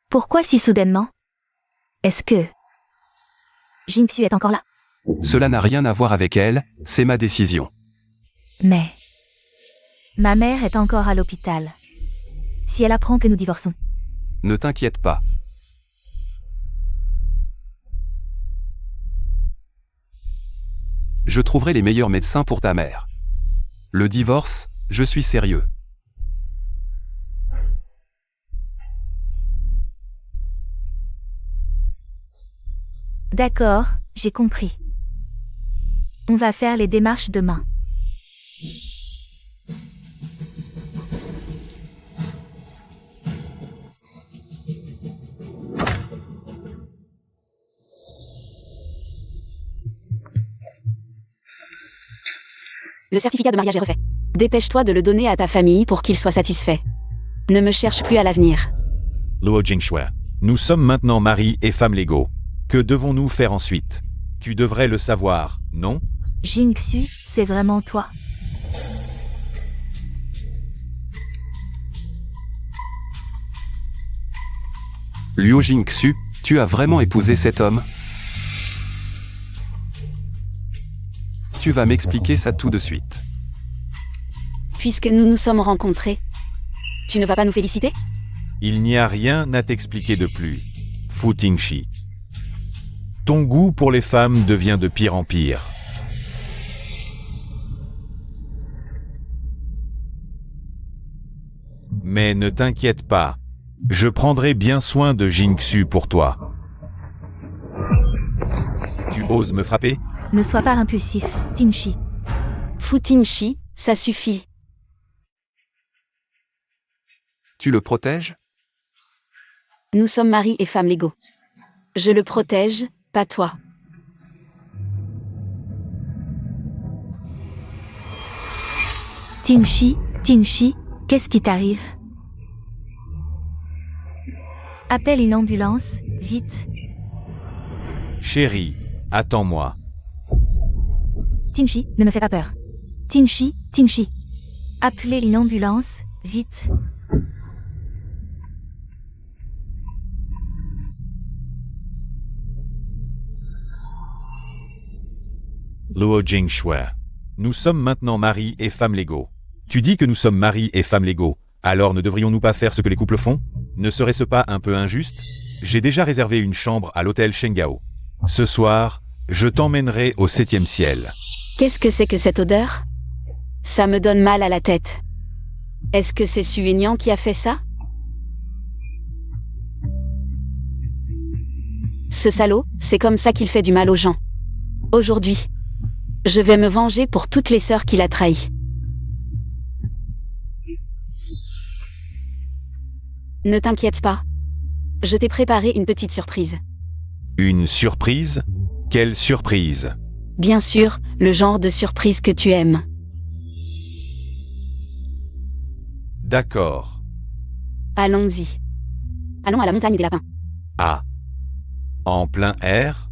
Pourquoi si soudainement? Est-ce que Jingxu est encore là. Cela n'a rien à voir avec elle, c'est ma décision. Mais... ma mère est encore à l'hôpital. Si elle apprend que nous divorçons, Ne t'inquiète pas. Je trouverai les meilleurs médecins pour ta mère. Le divorce, je suis sérieux. d'accord, j'ai compris. On va faire les démarches demain. Le certificat de mariage est refait. Dépêche-toi de le donner à ta famille pour qu'ils soient satisfaits. Ne me cherche plus à l'avenir. Luo Jingshui. Nous sommes maintenant mari et femme légaux. Que devons-nous faire ensuite? Tu devrais le savoir, non? Jingxu, c'est vraiment toi. Liu Jingxu, tu as vraiment épousé cet homme? Tu vas m'expliquer ça tout de suite. Puisque nous nous sommes rencontrés, tu ne vas pas nous féliciter? Il n'y a rien à t'expliquer de plus. Fu Tingshi. Ton goût pour les femmes devient de pire en pire. Mais ne t'inquiète pas. Je prendrai bien soin de Jingxu pour toi. Tu oses me frapper? Ne sois pas impulsif, Tingshi. Fu Tingshi, ça suffit. Tu le protèges? Nous sommes mari et femme légaux. Je le protège, pas toi. Tingshi, qu'est-ce qui t'arrive? Appelle une ambulance, vite. Chérie, attends-moi. Tingshi, ne me fais pas peur. Tingshi. Appelez une ambulance, vite. Luo Jingshui. Nous sommes maintenant mari et femme légaux. Tu dis que nous sommes mari et femme légaux. Alors ne devrions-nous pas faire ce que les couples font? Ne serait-ce pas un peu injuste? J'ai déjà réservé une chambre à l'hôtel Shengao. Ce soir, je t'emmènerai au 7e ciel. Qu'est-ce que c'est que cette odeur? Ça me donne mal à la tête. Est-ce que c'est Su Aignan qui a fait ça? Ce salaud, c'est comme ça qu'il fait du mal aux gens. Aujourd'hui, je vais me venger pour toutes les sœurs qu'il a trahies. Ne t'inquiète pas. Je t'ai préparé une petite surprise. Une surprise? Quelle surprise? Bien sûr, le genre de surprise que tu aimes. D'accord. Allons-y. Allons à la montagne des lapins. Ah. En plein air?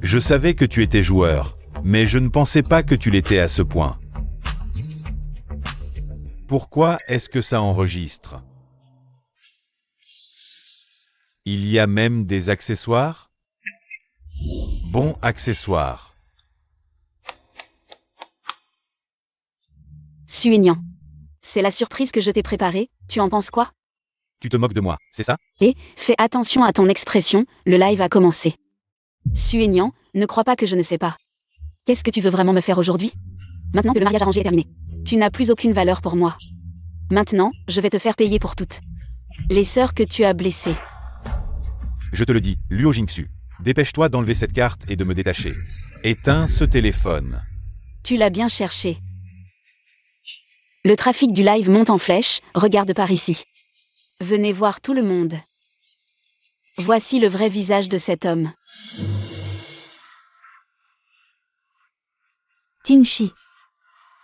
Je savais que tu étais joueur, mais je ne pensais pas que tu l'étais à ce point. Pourquoi est-ce que ça enregistre? Il y a même des accessoires? Bon accessoire. Su Aignan. C'est la surprise que je t'ai préparée, tu en penses quoi? Tu te moques de moi, c'est ça? Et, fais attention à ton expression, le live a commencé. Su Aignan, ne crois pas que je ne sais pas. Qu'est-ce que tu veux vraiment me faire aujourd'hui? Maintenant que le mariage arrangé est terminé. Tu n'as plus aucune valeur pour moi. Maintenant, je vais te faire payer pour toutes. Les sœurs que tu as blessées. Je te le dis, Luo Jingxu. Dépêche-toi d'enlever cette carte et de me détacher. Éteins ce téléphone. Tu l'as bien cherché. Le trafic du live monte en flèche, regarde par ici. Venez voir tout le monde. Voici le vrai visage de cet homme. Tingshi.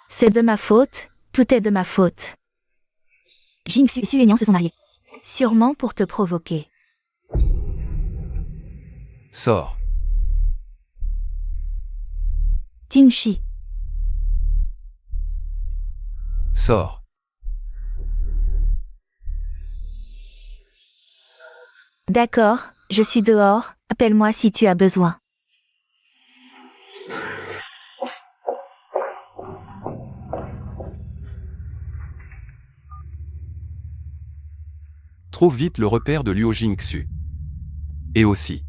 C'est de ma faute, tout est de ma faute. Jingxu et Su Aignan se sont mariés. Sûrement pour te provoquer. Sors. Tingshi. Sors. D'accord, je suis dehors, appelle-moi si tu as besoin. Trouve vite le repère de Luo Jingxu. Et aussi,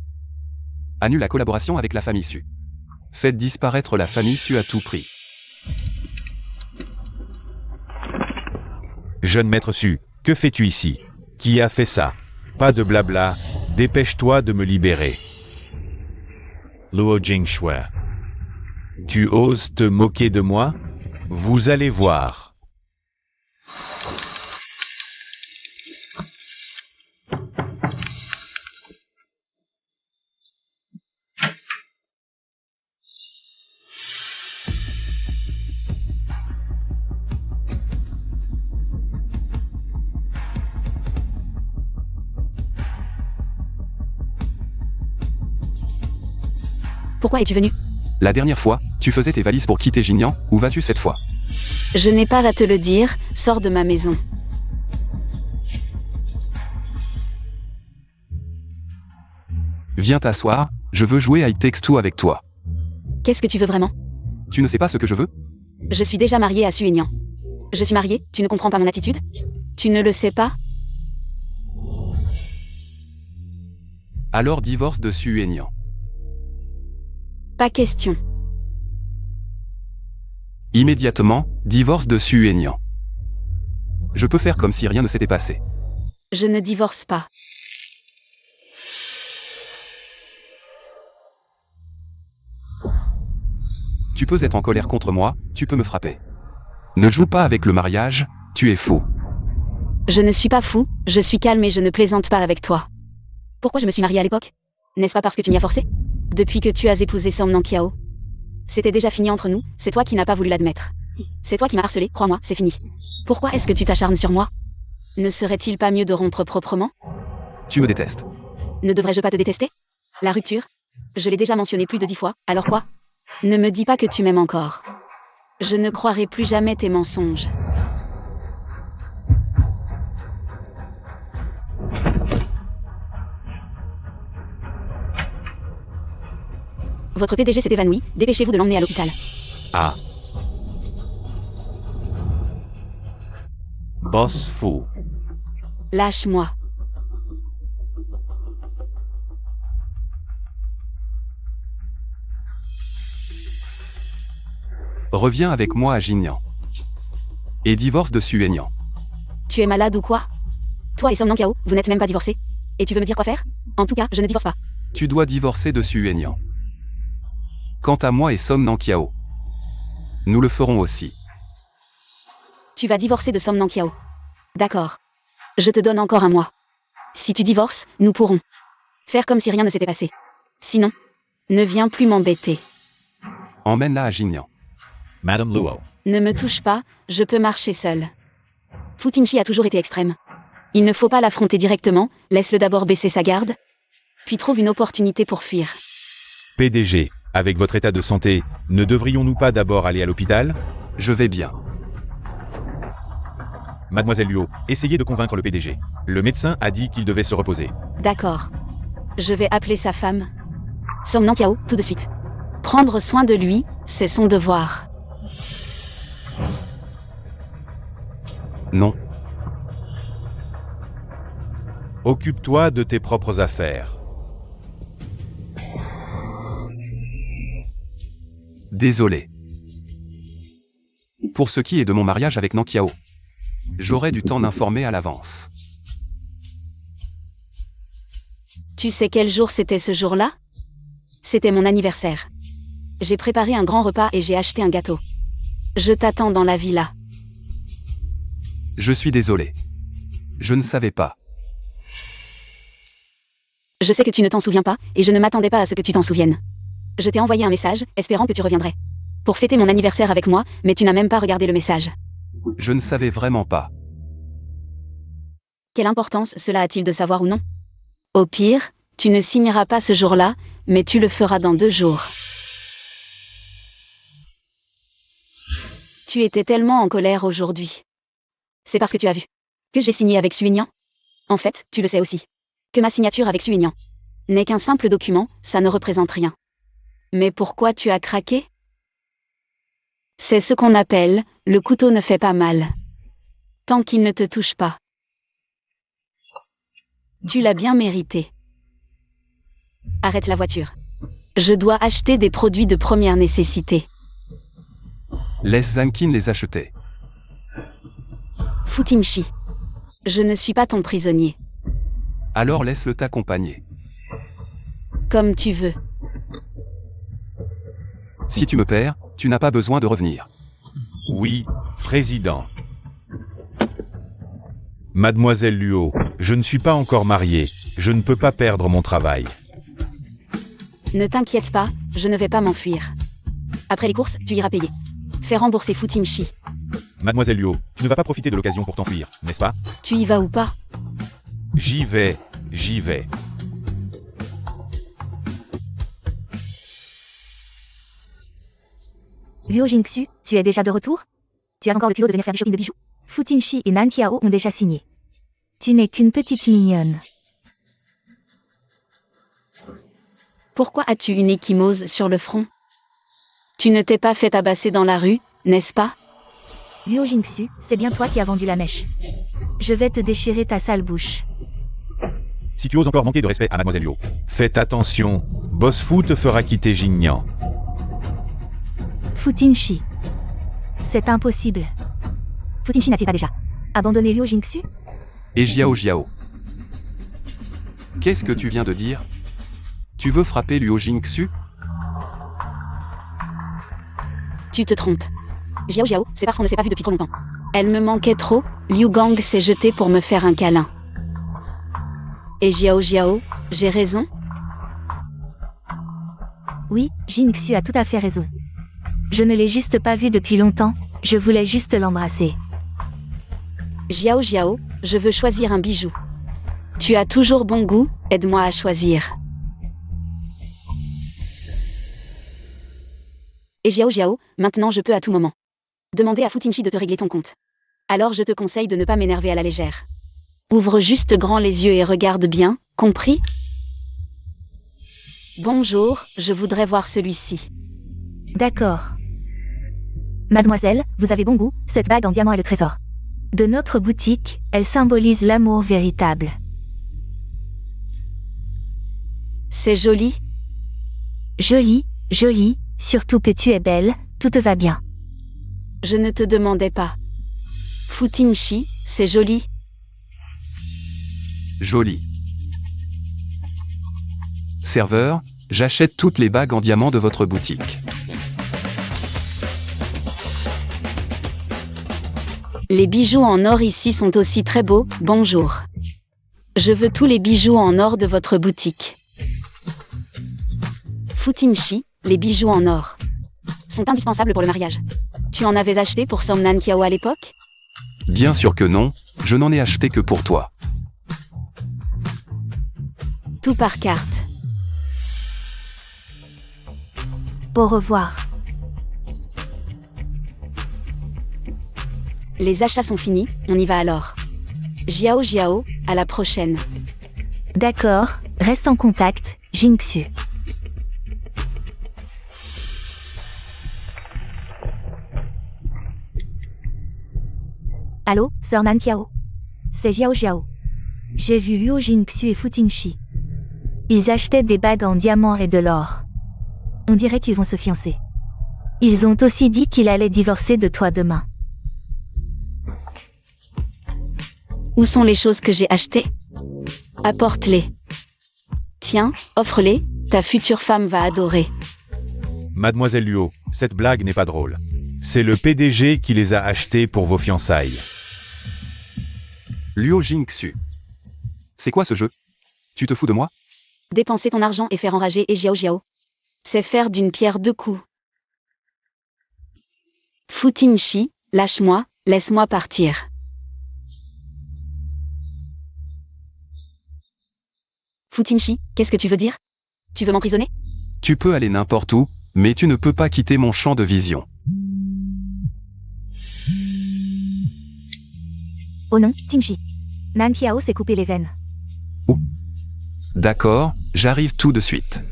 annule la collaboration avec la famille Su. Faites disparaître la famille Su à tout prix. Jeune maître Su, que fais-tu ici? Qui a fait ça? Pas de blabla, dépêche-toi de me libérer. Luo Jingxue. Tu oses te moquer de moi? Vous allez voir. Pourquoi es-tu venu? La dernière fois, tu faisais tes valises pour quitter Jinian, où vas-tu cette fois? Je n'ai pas à te le dire, sors de ma maison. Viens t'asseoir, je veux jouer à It Takes Two avec toi. Qu'est-ce que tu veux vraiment? Tu ne sais pas ce que je veux? Je suis déjà mariée à Su Aignan. Je suis mariée, tu ne comprends pas mon attitude? Tu ne le sais pas? Alors divorce de Su Aignan. Pas question. Immédiatement, divorce de Su Aignan. Je peux faire comme si rien ne s'était passé. Je ne divorce pas. Tu peux être en colère contre moi, tu peux me frapper. Ne joue pas avec le mariage, tu es fou. Je ne suis pas fou, je suis calme et je ne plaisante pas avec toi. Pourquoi je me suis mariée à l'époque? N'est-ce pas parce que tu m'y as forcé? Depuis que tu as épousé Som Nang Kiao. C'était déjà fini entre nous, c'est toi qui n'as pas voulu l'admettre. C'est toi qui m'as harcelé, crois-moi, c'est fini. Pourquoi est-ce que tu t'acharnes sur moi? Ne serait-il pas mieux de rompre proprement? Tu me détestes. Ne devrais-je pas te détester? La rupture? Je l'ai déjà mentionné plus de 10 fois, alors quoi? Ne me dis pas que tu m'aimes encore. Je ne croirai plus jamais tes mensonges. Votre PDG s'est évanoui, dépêchez-vous de l'emmener à l'hôpital. Ah. Boss fou. Lâche-moi. Reviens avec moi à Jinian. Et divorce de Su Aignan. Tu es malade ou quoi? Toi et Som Nang Kiao, vous n'êtes même pas divorcés. Et tu veux me dire quoi faire? En tout cas, je ne divorce pas. Tu dois divorcer de Su Aignan. Quant à moi et Som Nang Kiao, nous le ferons aussi. Tu vas divorcer de Som Nang Kiao. D'accord. Je te donne encore un mois. Si tu divorces, nous pourrons faire comme si rien ne s'était passé. Sinon, ne viens plus m'embêter. Emmène-la à Jinian. Madame Luo. Ne me touche pas, je peux marcher seule. Fu Tingshi a toujours été extrême. Il ne faut pas l'affronter directement, laisse-le d'abord baisser sa garde, puis trouve une opportunité pour fuir. PDG, avec votre état de santé, ne devrions-nous pas d'abord aller à l'hôpital? Je vais bien. Mademoiselle Luo, essayez de convaincre le PDG. Le médecin a dit qu'il devait se reposer. D'accord. Je vais appeler sa femme. Som Nang Kiao, tout de suite. Prendre soin de lui, c'est son devoir. Non. Occupe-toi de tes propres affaires. Désolé. Pour ce qui est de mon mariage avec Nang Kiao, j'aurai du temps d'informer à l'avance. Tu sais quel jour c'était ce jour-là? C'était mon anniversaire. J'ai préparé un grand repas et j'ai acheté un gâteau. Je t'attends dans la villa. Je suis désolé. Je ne savais pas. Je sais que tu ne t'en souviens pas, et je ne m'attendais pas à ce que tu t'en souviennes. Je t'ai envoyé un message, espérant que tu reviendrais. Pour fêter mon anniversaire avec moi, mais tu n'as même pas regardé le message. Je ne savais vraiment pas. Quelle importance cela a-t-il de savoir ou non? Au pire, tu ne signeras pas ce jour-là, mais tu le feras dans 2 jours. Tu étais tellement en colère aujourd'hui. C'est parce que tu as vu que j'ai signé avec Suignan. En fait, tu le sais aussi. Que ma signature avec Suignan n'est qu'un simple document, ça ne représente rien. Mais pourquoi tu as craqué? C'est ce qu'on appelle, le couteau ne fait pas mal. Tant qu'il ne te touche pas. Tu l'as bien mérité. Arrête la voiture. Je dois acheter des produits de première nécessité. Laisse Zankin les acheter. Futimshi. Je ne suis pas ton prisonnier. Alors laisse-le t'accompagner. Comme tu veux. Si tu me perds, tu n'as pas besoin de revenir. Oui, président. Mademoiselle Luo, je ne suis pas encore marié. Je ne peux pas perdre mon travail. Ne t'inquiète pas, je ne vais pas m'enfuir. Après les courses, tu iras payer. Fais rembourser Futimshi. Mademoiselle Luo, tu ne vas pas profiter de l'occasion pour t'enfuir, n'est-ce pas? Tu y vas ou pas? J'y vais, j'y vais. Luo Jingxu, tu es déjà de retour? Tu as encore le culot de venir faire du shopping de bijoux? Futingshi et Nanqiao ont déjà signé. Tu n'es qu'une petite mignonne. Pourquoi as-tu une échymose sur le front? Tu ne t'es pas fait tabasser dans la rue, n'est-ce pas? Luo Jingxu, c'est bien toi qui as vendu la mèche. Je vais te déchirer ta sale bouche. Si tu oses encore manquer de respect à Mademoiselle Luo, faites attention, Boss Fu te fera quitter Jingnian. Futingshi. C'est impossible. Futingshi n'a-t-il pas déjà abandonné Luo Jingxu? Et Jiao Jiao. Qu'est-ce que tu viens de dire? Tu veux frapper Luo Jingxu? Tu te trompes. Jiao Jiao, c'est parce qu'on ne s'est pas vu depuis trop longtemps. Elle me manquait trop, Liu Gang s'est jeté pour me faire un câlin. Et Jiao Jiao, j'ai raison? Oui, Jingxu a tout à fait raison. Je ne l'ai juste pas vu depuis longtemps, je voulais juste l'embrasser. Jiao Jiao, je veux choisir un bijou. Tu as toujours bon goût, aide-moi à choisir. Et Jiao Jiao, maintenant je peux à tout moment demander à Futimshi de te régler ton compte. Alors je te conseille de ne pas m'énerver à la légère. Ouvre juste grand les yeux et regarde bien, compris? Bonjour, je voudrais voir celui-ci. D'accord. Mademoiselle, vous avez bon goût, cette bague en diamant est le trésor de notre boutique, elle symbolise l'amour véritable. C'est joli? Jolie, jolie, surtout que tu es belle, tout te va bien. Je ne te demandais pas. Futimshi, c'est joli? Joli. Serveur, j'achète toutes les bagues en diamant de votre boutique. Les bijoux en or ici sont aussi très beaux, bonjour. Je veux tous les bijoux en or de votre boutique. Futimshi, les bijoux en or sont indispensables pour le mariage. Tu en avais acheté pour Som Nanqiao à l'époque? Bien sûr que non, je n'en ai acheté que pour toi. Tout par carte. Au revoir. Les achats sont finis, on y va alors. Jiao Jiao, à la prochaine. D'accord, reste en contact, Jingxu. Allô, sœur Nanqiao. C'est Jiao Jiao. J'ai vu Luo Jingxu et Futingshi. Ils achetaient des bagues en diamant et de l'or. On dirait qu'ils vont se fiancer. Ils ont aussi dit qu'il allait divorcer de toi demain. Où sont les choses que j'ai achetées? Apporte-les. Tiens, offre-les, ta future femme va adorer. Mademoiselle Luo, cette blague n'est pas drôle. C'est le PDG qui les a achetés pour vos fiançailles. Luo Jingxu. C'est quoi ce jeu? Tu te fous de moi? Dépenser ton argent et faire enrager et Jiao Jiao. C'est faire d'une pierre deux coups. Futimshi, lâche-moi, laisse-moi partir. Futimshi, qu'est-ce que tu veux dire? Tu veux m'emprisonner? Tu peux aller n'importe où, mais tu ne peux pas quitter mon champ de vision. Oh non, Tingshi. Nan Qiao s'est coupé les veines. D'accord, j'arrive tout de suite.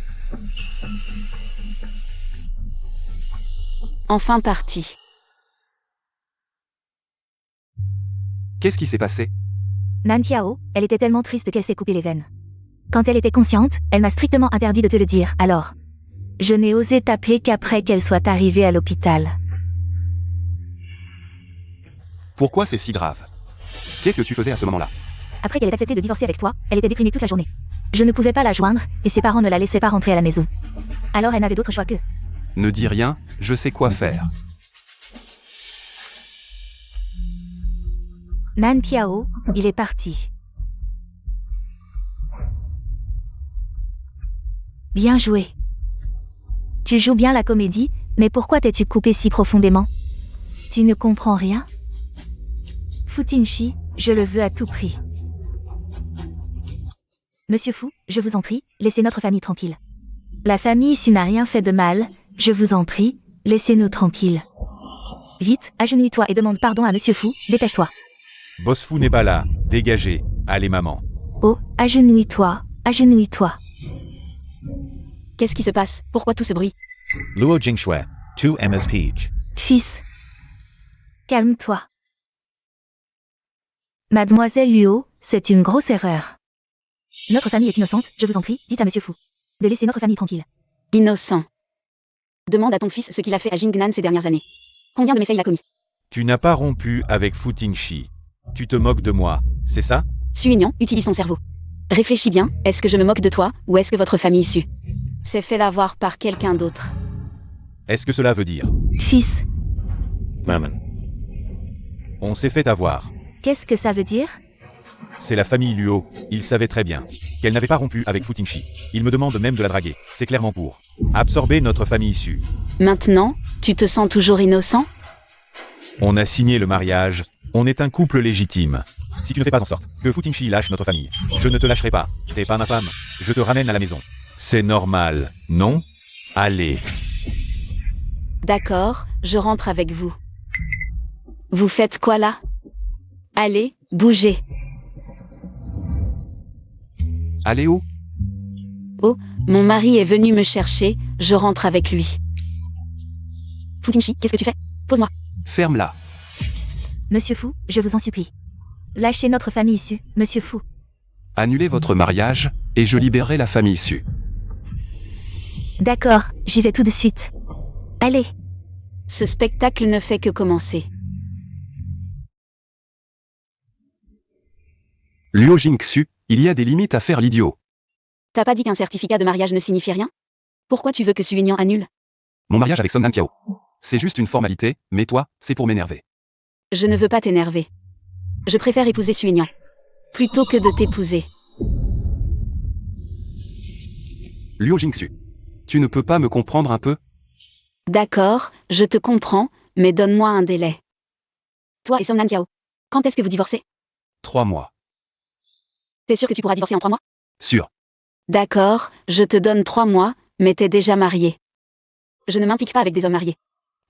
Enfin parti. Qu'est-ce qui s'est passé? Nan Qiao, elle était tellement triste qu'elle s'est coupé les veines. Quand elle était consciente, elle m'a strictement interdit de te le dire, alors. Je n'ai osé t'appeler qu'après qu'elle soit arrivée à l'hôpital. Pourquoi c'est si grave? Qu'est-ce que tu faisais à ce moment-là? Après qu'elle ait accepté de divorcer avec toi, elle était déprimée toute la journée. Je ne pouvais pas la joindre, et ses parents ne la laissaient pas rentrer à la maison. Alors elle n'avait d'autre choix que... Ne dis rien, je sais quoi faire. Nan Qiao, il est parti. Bien joué. Tu joues bien la comédie, mais pourquoi t'es-tu coupé si profondément? Tu ne comprends rien? Futinshi, je le veux à tout prix. Monsieur Fu, je vous en prie, laissez notre famille tranquille. La famille issue n'a rien fait de mal, je vous en prie, laissez-nous tranquilles. Vite, agenouille-toi et demande pardon à Monsieur Fu, dépêche-toi. Boss Fu n'est pas là. Dégagez. Allez maman. Oh, agenouille-toi, agenouille-toi. Qu'est-ce qui se passe? Pourquoi tout ce bruit? Luo Jingshui, 2 MS Peach. Fils. Calme-toi. Mademoiselle Luo, c'est une grosse erreur. Notre famille est innocente, je vous en prie, dites à Monsieur Fu. De laisser notre famille tranquille. Innocent. Demande à ton fils ce qu'il a fait à Jingnan ces dernières années. Combien de méfaits il a commis? Tu n'as pas rompu avec Futingshi. Tu te moques de moi, c'est ça? Suignan, utilise son cerveau. Réfléchis bien, est-ce que je me moque de toi, ou est-ce que votre famille issue s'est fait l'avoir par quelqu'un d'autre? Est-ce que cela veut dire? Fils. Maman. On s'est fait avoir. Qu'est-ce que ça veut dire? C'est la famille Luo, ils savaient très bien qu'elle n'avait pas rompu avec Futingshi. Ils me demandent même de la draguer, c'est clairement pour absorber notre famille issue. Maintenant, tu te sens toujours innocent? On a signé le mariage, on est un couple légitime. Si tu ne fais pas en sorte que Futingshi lâche notre famille, je ne te lâcherai pas. T'es pas ma femme, je te ramène à la maison. C'est normal, non? Allez. D'accord, je rentre avec vous. Vous faites quoi là? Allez, bougez. Allez où? Oh, mon mari est venu me chercher, je rentre avec lui. Futingshi, qu'est-ce que tu fais? Pose-moi. Ferme-la. Monsieur Fu, je vous en supplie. Lâchez notre famille issue, Monsieur Fu. Annulez votre mariage, et je libérerai la famille issue. D'accord, j'y vais tout de suite. Allez. Ce spectacle ne fait que commencer. Luo Jingxu, il y a des limites à faire l'idiot. T'as pas dit qu'un certificat de mariage ne signifiait rien? Pourquoi tu veux que Suignan annule? Mon mariage avec Somnan Qiao. C'est juste une formalité, mais toi, c'est pour m'énerver. Je ne veux pas t'énerver. Je préfère épouser Suignan. Plutôt que de t'épouser. Luo Jingxu. Tu ne peux pas me comprendre un peu? D'accord, je te comprends, mais donne-moi un délai. Toi et Somnan Qiao, quand est-ce que vous divorcez? 3 mois. T'es sûr que tu pourras divorcer en 3 mois? Sûr. D'accord, je te donne 3 mois, mais t'es déjà marié. Je ne m'implique pas avec des hommes mariés.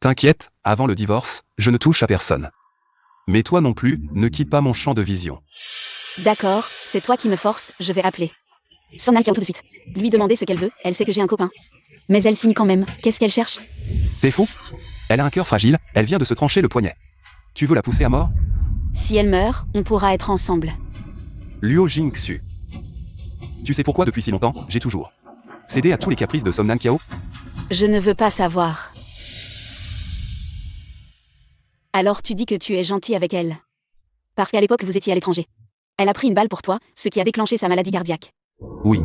T'inquiète, avant le divorce, je ne touche à personne. Mais toi non plus, ne quitte pas mon champ de vision. D'accord, c'est toi qui me force, je vais appeler. Somnan Qiao tout de suite. Lui demander ce qu'elle veut, elle sait que j'ai un copain. Mais elle signe quand même, qu'est-ce qu'elle cherche? T'es fou? Elle a un cœur fragile, elle vient de se trancher le poignet. Tu veux la pousser à mort? Si elle meurt, on pourra être ensemble. Luo Jingxu. Tu sais pourquoi depuis si longtemps, j'ai toujours cédé à tous les caprices de Somnan Qiao? Je ne veux pas savoir. Alors tu dis que tu es gentil avec elle. Parce qu'à l'époque vous étiez à l'étranger. Elle a pris une balle pour toi, ce qui a déclenché sa maladie cardiaque. Oui.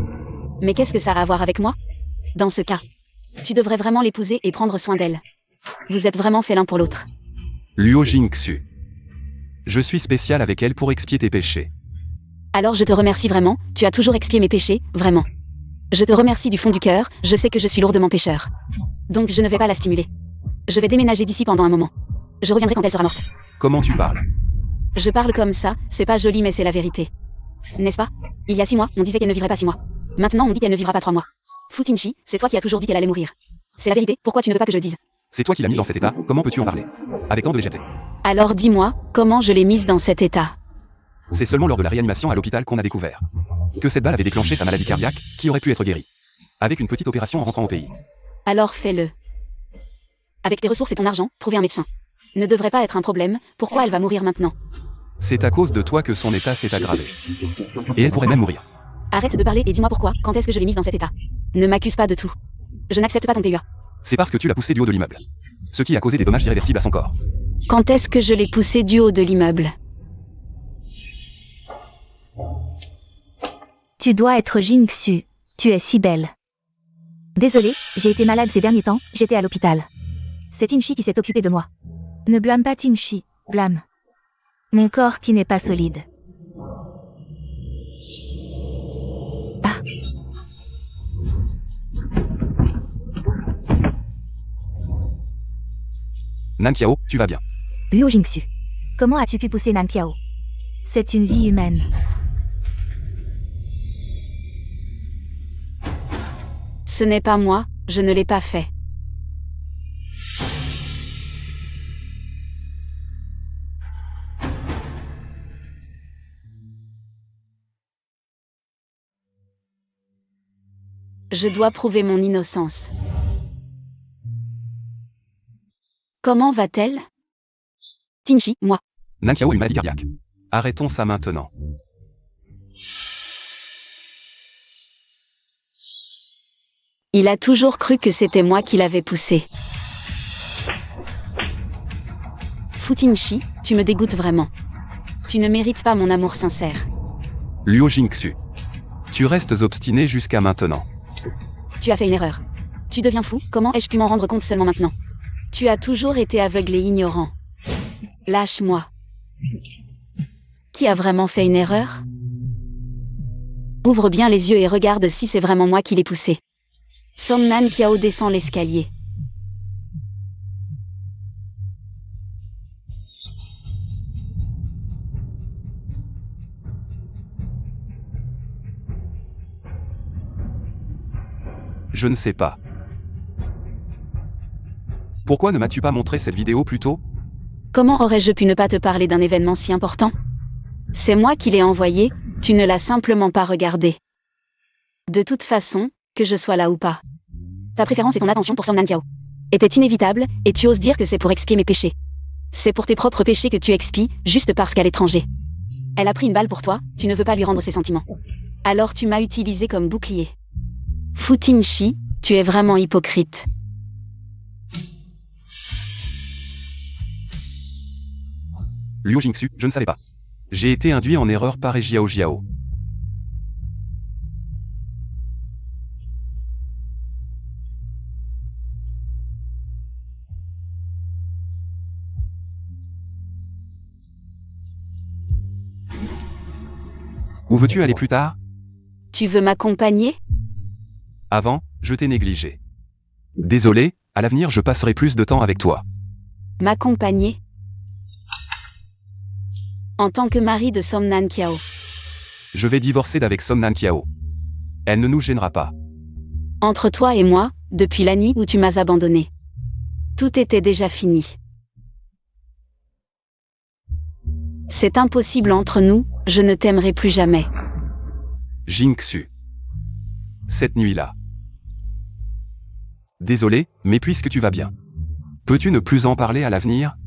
Mais qu'est-ce que ça a à voir avec moi? Dans ce cas, tu devrais vraiment l'épouser et prendre soin d'elle. Vous êtes vraiment fait l'un pour l'autre. Luo Jingxu. Je suis spécial avec elle pour expier tes péchés. Alors je te remercie vraiment, tu as toujours expié mes péchés, vraiment. Je te remercie du fond du cœur, je sais que je suis lourdement pécheur. Donc je ne vais pas la stimuler. Je vais déménager d'ici pendant un moment. Je reviendrai quand elle sera morte. Comment tu parles? Je parle comme ça, c'est pas joli mais c'est la vérité. N'est-ce pas? Il y a 6 mois, on disait qu'elle ne vivrait pas 6 mois. Maintenant on dit qu'elle ne vivra pas 3 mois. Futingshi, c'est toi qui as toujours dit qu'elle allait mourir. C'est la vérité, pourquoi tu ne veux pas que je le dise? C'est toi qui l'as mise dans cet état, comment peux-tu en parler? Avec tant de légèreté. Alors dis-moi, comment je l'ai mise dans cet état? C'est seulement lors de la réanimation à l'hôpital qu'on a découvert que cette balle avait déclenché sa maladie cardiaque, qui aurait pu être guérie avec une petite opération en rentrant au pays. Alors fais-le. Avec tes ressources et ton argent, trouver un médecin ne devrait pas être un problème. Pourquoi elle va mourir maintenant? C'est à cause de toi que son état s'est aggravé. Et elle pourrait même mourir. Arrête de parler et dis-moi pourquoi. Quand est-ce que je l'ai mise dans cet état? Ne m'accuse pas de tout. Je n'accepte pas ton PUA. C'est parce que tu l'as poussée du haut de l'immeuble. Ce qui a causé des dommages irréversibles à son corps. Quand est-ce que je l'ai poussée du haut de l'immeuble? Tu dois être Jingxu. Tu es si belle. Désolée, j'ai été malade ces derniers temps, j'étais à l'hôpital. C'est Tinchi qui s'est occupé de moi. Ne blâme pas Tinchi, blâme mon corps qui n'est pas solide. Ah. Nankiao, tu vas bien. Liu Jingxu. Comment as-tu pu pousser Nankiao? C'est une vie humaine. Ce n'est pas moi, je ne l'ai pas fait. Je dois prouver mon innocence. Comment va-t-elle? Tinchi, moi. Nankiao a une maladie cardiaque. Arrêtons ça maintenant. Il a toujours cru que c'était moi qui l'avais poussé. Futinchi, tu me dégoûtes vraiment. Tu ne mérites pas mon amour sincère. Liu Jingxu. Tu restes obstiné jusqu'à maintenant. Tu as fait une erreur. Tu deviens fou, comment ai-je pu m'en rendre compte seulement maintenant? Tu as toujours été aveugle et ignorant. Lâche-moi. Qui a vraiment fait une erreur? Ouvre bien les yeux et regarde si c'est vraiment moi qui l'ai poussé. Song Nankiao descend l'escalier. Je ne sais pas. Pourquoi ne m'as-tu pas montré cette vidéo plus tôt? Comment aurais-je pu ne pas te parler d'un événement si important? C'est moi qui l'ai envoyé, tu ne l'as simplement pas regardé. De toute façon, que je sois là ou pas. Ta préférence et ton attention pour Song Nankiao était inévitable, et tu oses dire que c'est pour expier mes péchés. C'est pour tes propres péchés que tu expies, juste parce qu'à l'étranger. Elle a pris une balle pour toi, tu ne veux pas lui rendre ses sentiments. Alors tu m'as utilisé comme bouclier. Futinchi, tu es vraiment hypocrite. Liu Jingxu, je ne savais pas. J'ai été induit en erreur par Jiao Jiao. Où veux-tu aller plus tard? Tu veux m'accompagner? Avant, je t'ai négligé. Désolé, à l'avenir je passerai plus de temps avec toi. M'accompagner? En tant que mari de Song Nankiao. Je vais divorcer d'avec Song Nankiao. Elle ne nous gênera pas. Entre toi et moi, depuis la nuit où tu m'as abandonné. Tout était déjà fini. C'est impossible entre nous, je ne t'aimerai plus jamais. Jingxu. Cette nuit-là. Désolé, mais puisque tu vas bien. Peux-tu ne plus en parler à l'avenir?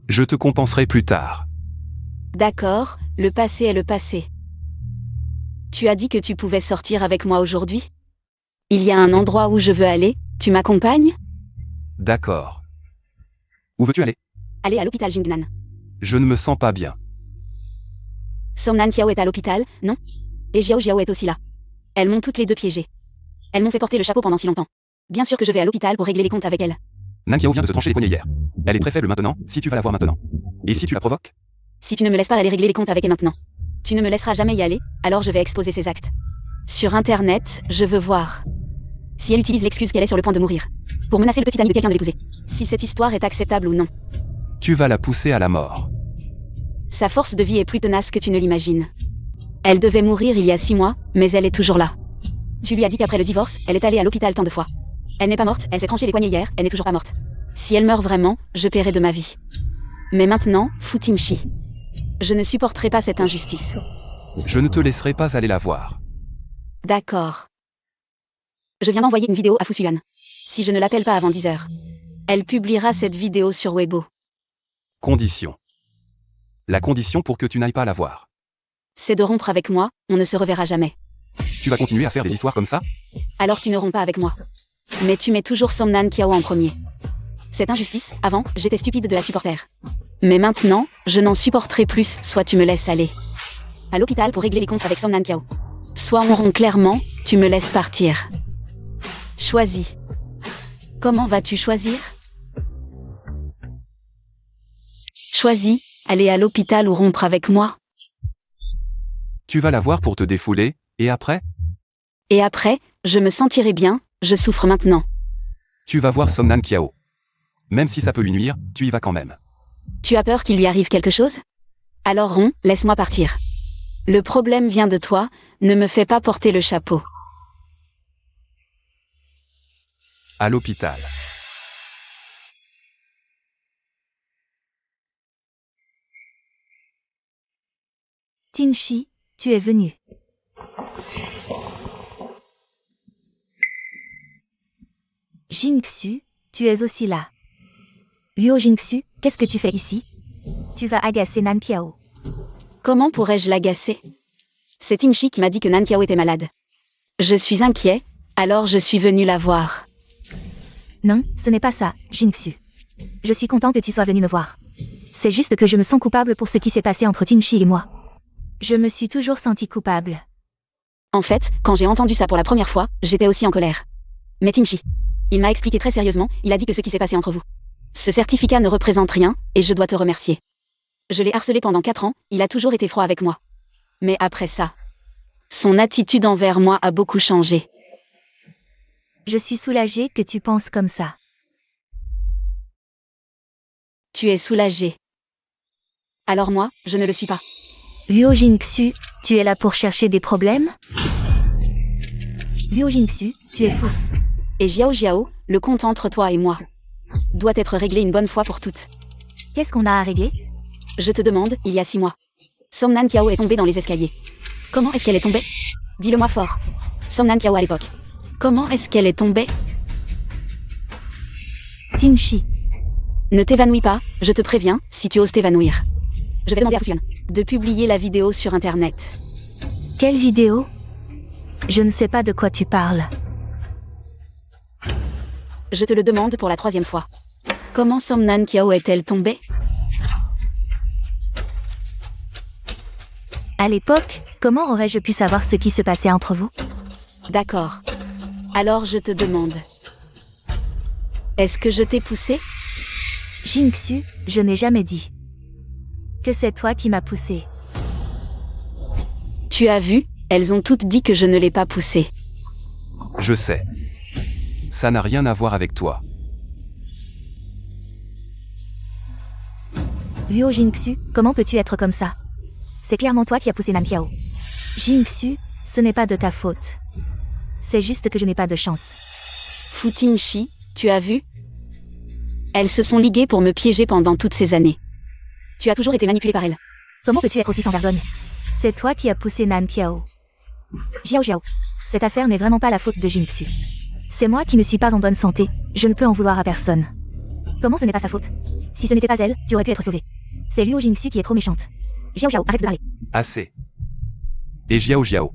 Je te compenserai plus tard. D'accord, le passé est le passé. Tu as dit que tu pouvais sortir avec moi aujourd'hui? Il y a un endroit où je veux aller, tu m'accompagnes? D'accord. Où veux-tu aller? Aller à l'hôpital Jingnan. Je ne me sens pas bien. Song Nankiao est à l'hôpital, non? Et Jiao Jiao est aussi là. Elles m'ont toutes les deux piégées. Elles m'ont fait porter le chapeau pendant si longtemps. Bien sûr que je vais à l'hôpital pour régler les comptes avec elle. Nankiao vient de se trancher les poignets hier. Elle est très faible maintenant, si tu vas la voir maintenant. Et si tu la provoques? Si tu ne me laisses pas aller régler les comptes avec elle maintenant. Tu ne me laisseras jamais y aller, alors je vais exposer ses actes. Sur Internet, je veux voir. Si elle utilise l'excuse qu'elle est sur le point de mourir. Pour menacer le petit ami de quelqu'un de l'épouser. Si cette histoire est acceptable ou non. Tu vas la pousser à la mort. Sa force de vie est plus tenace que tu ne l'imagines. Elle devait mourir il y a 6 mois, mais elle est toujours là. Tu lui as dit qu'après le divorce, elle est allée à l'hôpital tant de fois. Elle n'est pas morte, elle s'est tranché les poignets hier, elle n'est toujours pas morte. Si elle meurt vraiment, je paierai de ma vie. Mais maintenant, Futinchi. Je ne supporterai pas cette injustice. Je ne te laisserai pas aller la voir. D'accord. Je viens d'envoyer une vidéo à Fusuyan. Si je ne l'appelle pas avant 10 heures, elle publiera cette vidéo sur Weibo. Condition. La condition pour que tu n'ailles pas la voir. C'est de rompre avec moi, on ne se reverra jamais. Tu vas continuer à faire des histoires comme ça? Alors tu ne romps pas avec moi. Mais tu mets toujours Somnan Kiao en premier. Cette injustice, avant, j'étais stupide de la supporter. Mais maintenant, je n'en supporterai plus, soit tu me laisses aller à l'hôpital pour régler les comptes avec Somnan Kiao. Soit on rompt clairement, tu me laisses partir. Choisis. Comment vas-tu choisir? Choisis, aller à l'hôpital ou rompre avec moi. Tu vas la voir pour te défouler, et après? Et après, je me sentirai bien, je souffre maintenant. Tu vas voir Somnan Kiao. Même si ça peut lui nuire, tu y vas quand même. Tu as peur qu'il lui arrive quelque chose? Alors Ron, laisse-moi partir. Le problème vient de toi, ne me fais pas porter le chapeau. À l'hôpital. Tingshi, tu es venu. Jingxu, tu es aussi là. Luo Jingxu, qu'est-ce que tu fais ici? Tu vas agacer Nan Kiao. Comment pourrais-je l'agacer? C'est Tingshi qui m'a dit que Nan Kiao était malade. Je suis inquiet, alors je suis venu la voir. Non, ce n'est pas ça, Jingxu. Je suis content que tu sois venu me voir. C'est juste que je me sens coupable pour ce qui s'est passé entre Tingshi et moi. Je me suis toujours senti coupable. En fait, quand j'ai entendu ça pour la première fois, j'étais aussi en colère. Mais Tingshi, il m'a expliqué très sérieusement, il a dit que ce qui s'est passé entre vous. Ce certificat ne représente rien, et je dois te remercier. Je l'ai harcelé pendant 4 ans, il a toujours été froid avec moi. Mais après ça, son attitude envers moi a beaucoup changé. Je suis soulagée que tu penses comme ça. Tu es soulagé. Alors moi, je ne le suis pas. Luo Jingxu, tu es là pour chercher des problèmes? Luo Jingxu, tu es fou. Et Jiao Jiao, le compte entre toi et moi doit être réglé une bonne fois pour toutes. Qu'est-ce qu'on a à régler? Je te demande, il y a 6 mois. Somnan Kiao est tombée dans les escaliers. Comment est-ce qu'elle est tombée? Dis-le-moi fort. Somnan Kiao à l'époque. Comment est-ce qu'elle est tombée? Tingshi. Ne t'évanouis pas, je te préviens, si tu oses t'évanouir. Je vais demander à Fusuyan de publier la vidéo sur internet. Quelle vidéo? Je ne sais pas de quoi tu parles. Je te le demande pour la 3e fois. Comment Somnan Kiao est-elle tombée? À l'époque, comment aurais-je pu savoir ce qui se passait entre vous? D'accord. Alors je te demande. Est-ce que je t'ai poussé? Jingxu, je n'ai jamais dit que c'est toi qui m'as poussé. Tu as vu, elles ont toutes dit que je ne l'ai pas poussé. Je sais. Ça n'a rien à voir avec toi. Luo Jingxu, comment peux-tu être comme ça? C'est clairement toi qui as poussé Nan Kiao. Jingxu, ce n'est pas de ta faute. C'est juste que je n'ai pas de chance. Fu Tingshi, tu as vu? Elles se sont liguées pour me piéger pendant toutes ces années. Tu as toujours été manipulé par elles. Comment peux-tu être aussi sans vergogne? C'est toi qui as poussé Nan Kiao. Jiao Jiao, cette affaire n'est vraiment pas la faute de Jingxu. C'est moi qui ne suis pas en bonne santé, je ne peux en vouloir à personne. Comment ce n'est pas sa faute? Si ce n'était pas elle, tu aurais pu être sauvé. C'est Luo Jingxu qui est trop méchante. Jiao Jiao, arrête de parler. Assez. Et Jiao Jiao.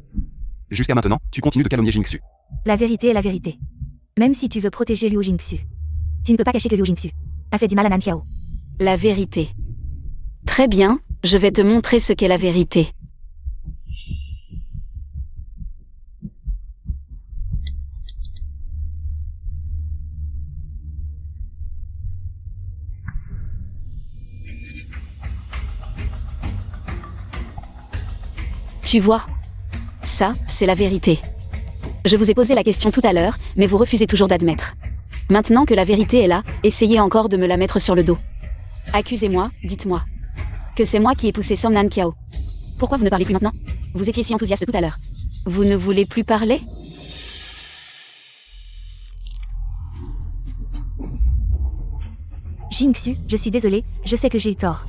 Jusqu'à maintenant, tu continues de calomnier Jingxu. La vérité est la vérité. Même si tu veux protéger Luo Jingxu, tu ne peux pas cacher que Luo Jingxu a fait du mal à Nan Kiao. La vérité. Très bien, je vais te montrer ce qu'est la vérité. Tu vois? Ça, c'est la vérité. Je vous ai posé la question tout à l'heure, mais vous refusez toujours d'admettre. Maintenant que la vérité est là, essayez encore de me la mettre sur le dos. Accusez-moi, dites-moi. Que c'est moi qui ai poussé Somnan Kiao. Pourquoi vous ne parlez plus maintenant? Vous étiez si enthousiaste tout à l'heure. Vous ne voulez plus parler? Jingxu, je suis désolée, je sais que j'ai eu tort.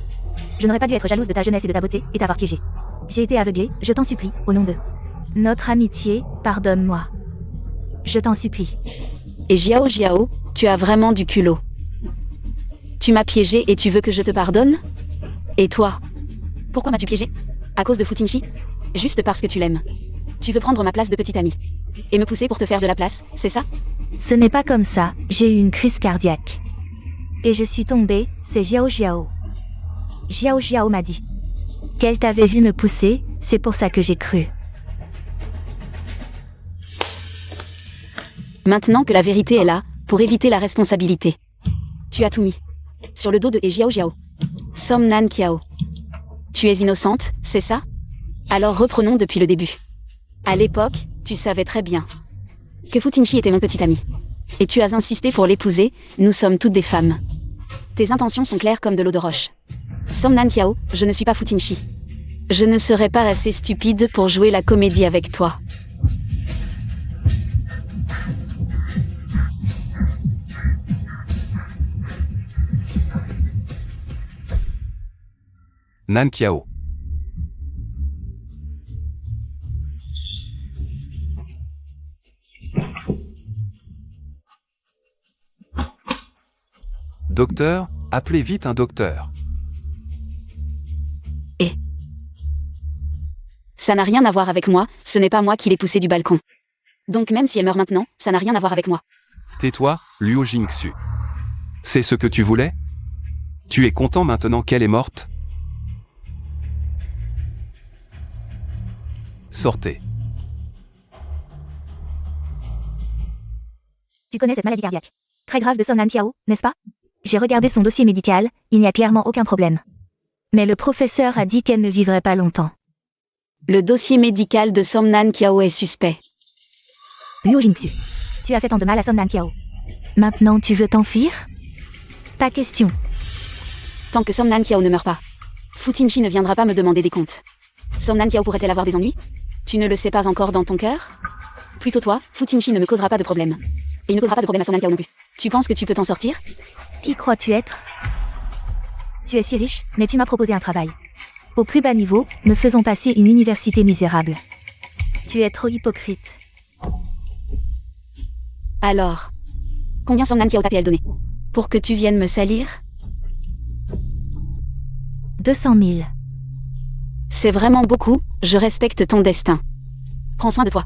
Je n'aurais pas dû être jalouse de ta jeunesse et de ta beauté, et t'avoir piégé. J'ai été aveuglée, je t'en supplie, au nom de notre amitié, pardonne-moi. Je t'en supplie. Et Jiao Jiao, tu as vraiment du culot. Tu m'as piégé et tu veux que je te pardonne? Et toi? Pourquoi m'as-tu piégé? À cause de Futingshi? Juste parce que tu l'aimes. Tu veux prendre ma place de petite amie. Et me pousser pour te faire de la place, c'est ça? Ce n'est pas comme ça, j'ai eu une crise cardiaque. Et je suis tombée, c'est Jiao Jiao. Jiao Jiao m'a dit qu'elle t'avait vu me pousser, c'est pour ça que j'ai cru. Maintenant que la vérité est là, pour éviter la responsabilité. Tu as tout mis. Sur le dos de Jiao Jiao. Som Nan Kiao. Tu es innocente, c'est ça? Alors reprenons depuis le début. À l'époque, tu savais très bien que Futingshi était mon petit ami. Et tu as insisté pour l'épouser, nous sommes toutes des femmes. Tes intentions sont claires comme de l'eau de roche. Som Nan Kiao, je ne suis pas Futingshi. Je ne serais pas assez stupide pour jouer la comédie avec toi. Nan Kiao. Docteur, appelez vite un docteur. Ça n'a rien à voir avec moi, ce n'est pas moi qui l'ai poussée du balcon. Donc même si elle meurt maintenant, ça n'a rien à voir avec moi. Tais-toi, Luo Jingsu. C'est ce que tu voulais? Tu es content maintenant qu'elle est morte? Sortez. Tu connais cette maladie cardiaque très grave de Som Nan Kiao, n'est-ce pas? J'ai regardé son dossier médical, il n'y a clairement aucun problème. Mais le professeur a dit qu'elle ne vivrait pas longtemps. Le dossier médical de Som Nan Kiao est suspect. Luo Jingsu, tu as fait tant de mal à Som Nan Kiao. Maintenant tu veux t'enfuir? Pas question. Tant que Som Nan Kiao ne meurt pas, Futingshi ne viendra pas me demander des comptes. Som Nan Kiao pourrait-elle avoir des ennuis? Tu ne le sais pas encore dans ton cœur? Plutôt toi, Futingshi ne me causera pas de problème. Et il ne causera pas de problème à Som Nan Kiao non plus. Tu penses que tu peux t'en sortir? Qui crois-tu être? Tu es si riche, mais tu m'as proposé un travail. Au plus bas niveau, me faisons passer une université misérable. Tu es trop hypocrite. Alors, combien Som Nan Kiao t'a-t-elle donné? Pour que tu viennes me salir? 200 000. C'est vraiment beaucoup, je respecte ton destin. Prends soin de toi.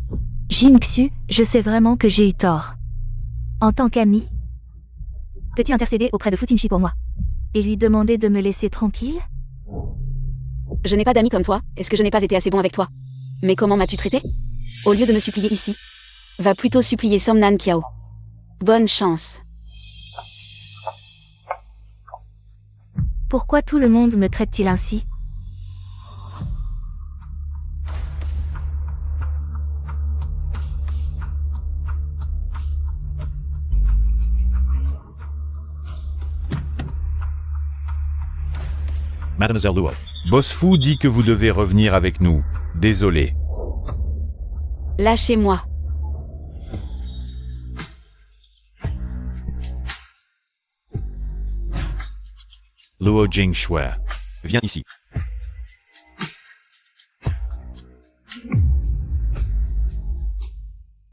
Jingsu, je sais vraiment que j'ai eu tort. En tant qu'ami, peux-tu intercéder auprès de Futingshi pour moi? Et lui demander de me laisser tranquille? Je n'ai pas d'amis comme toi, est-ce que je n'ai pas été assez bon avec toi? Mais comment m'as-tu traité? Au lieu de me supplier ici, va plutôt supplier Som Nan Kiao. Bonne chance. Pourquoi tout le monde me traite-t-il ainsi? Mademoiselle Luo. Boss Fu dit que vous devez revenir avec nous. Désolé. Lâchez-moi. Luo Jingshui. Viens ici.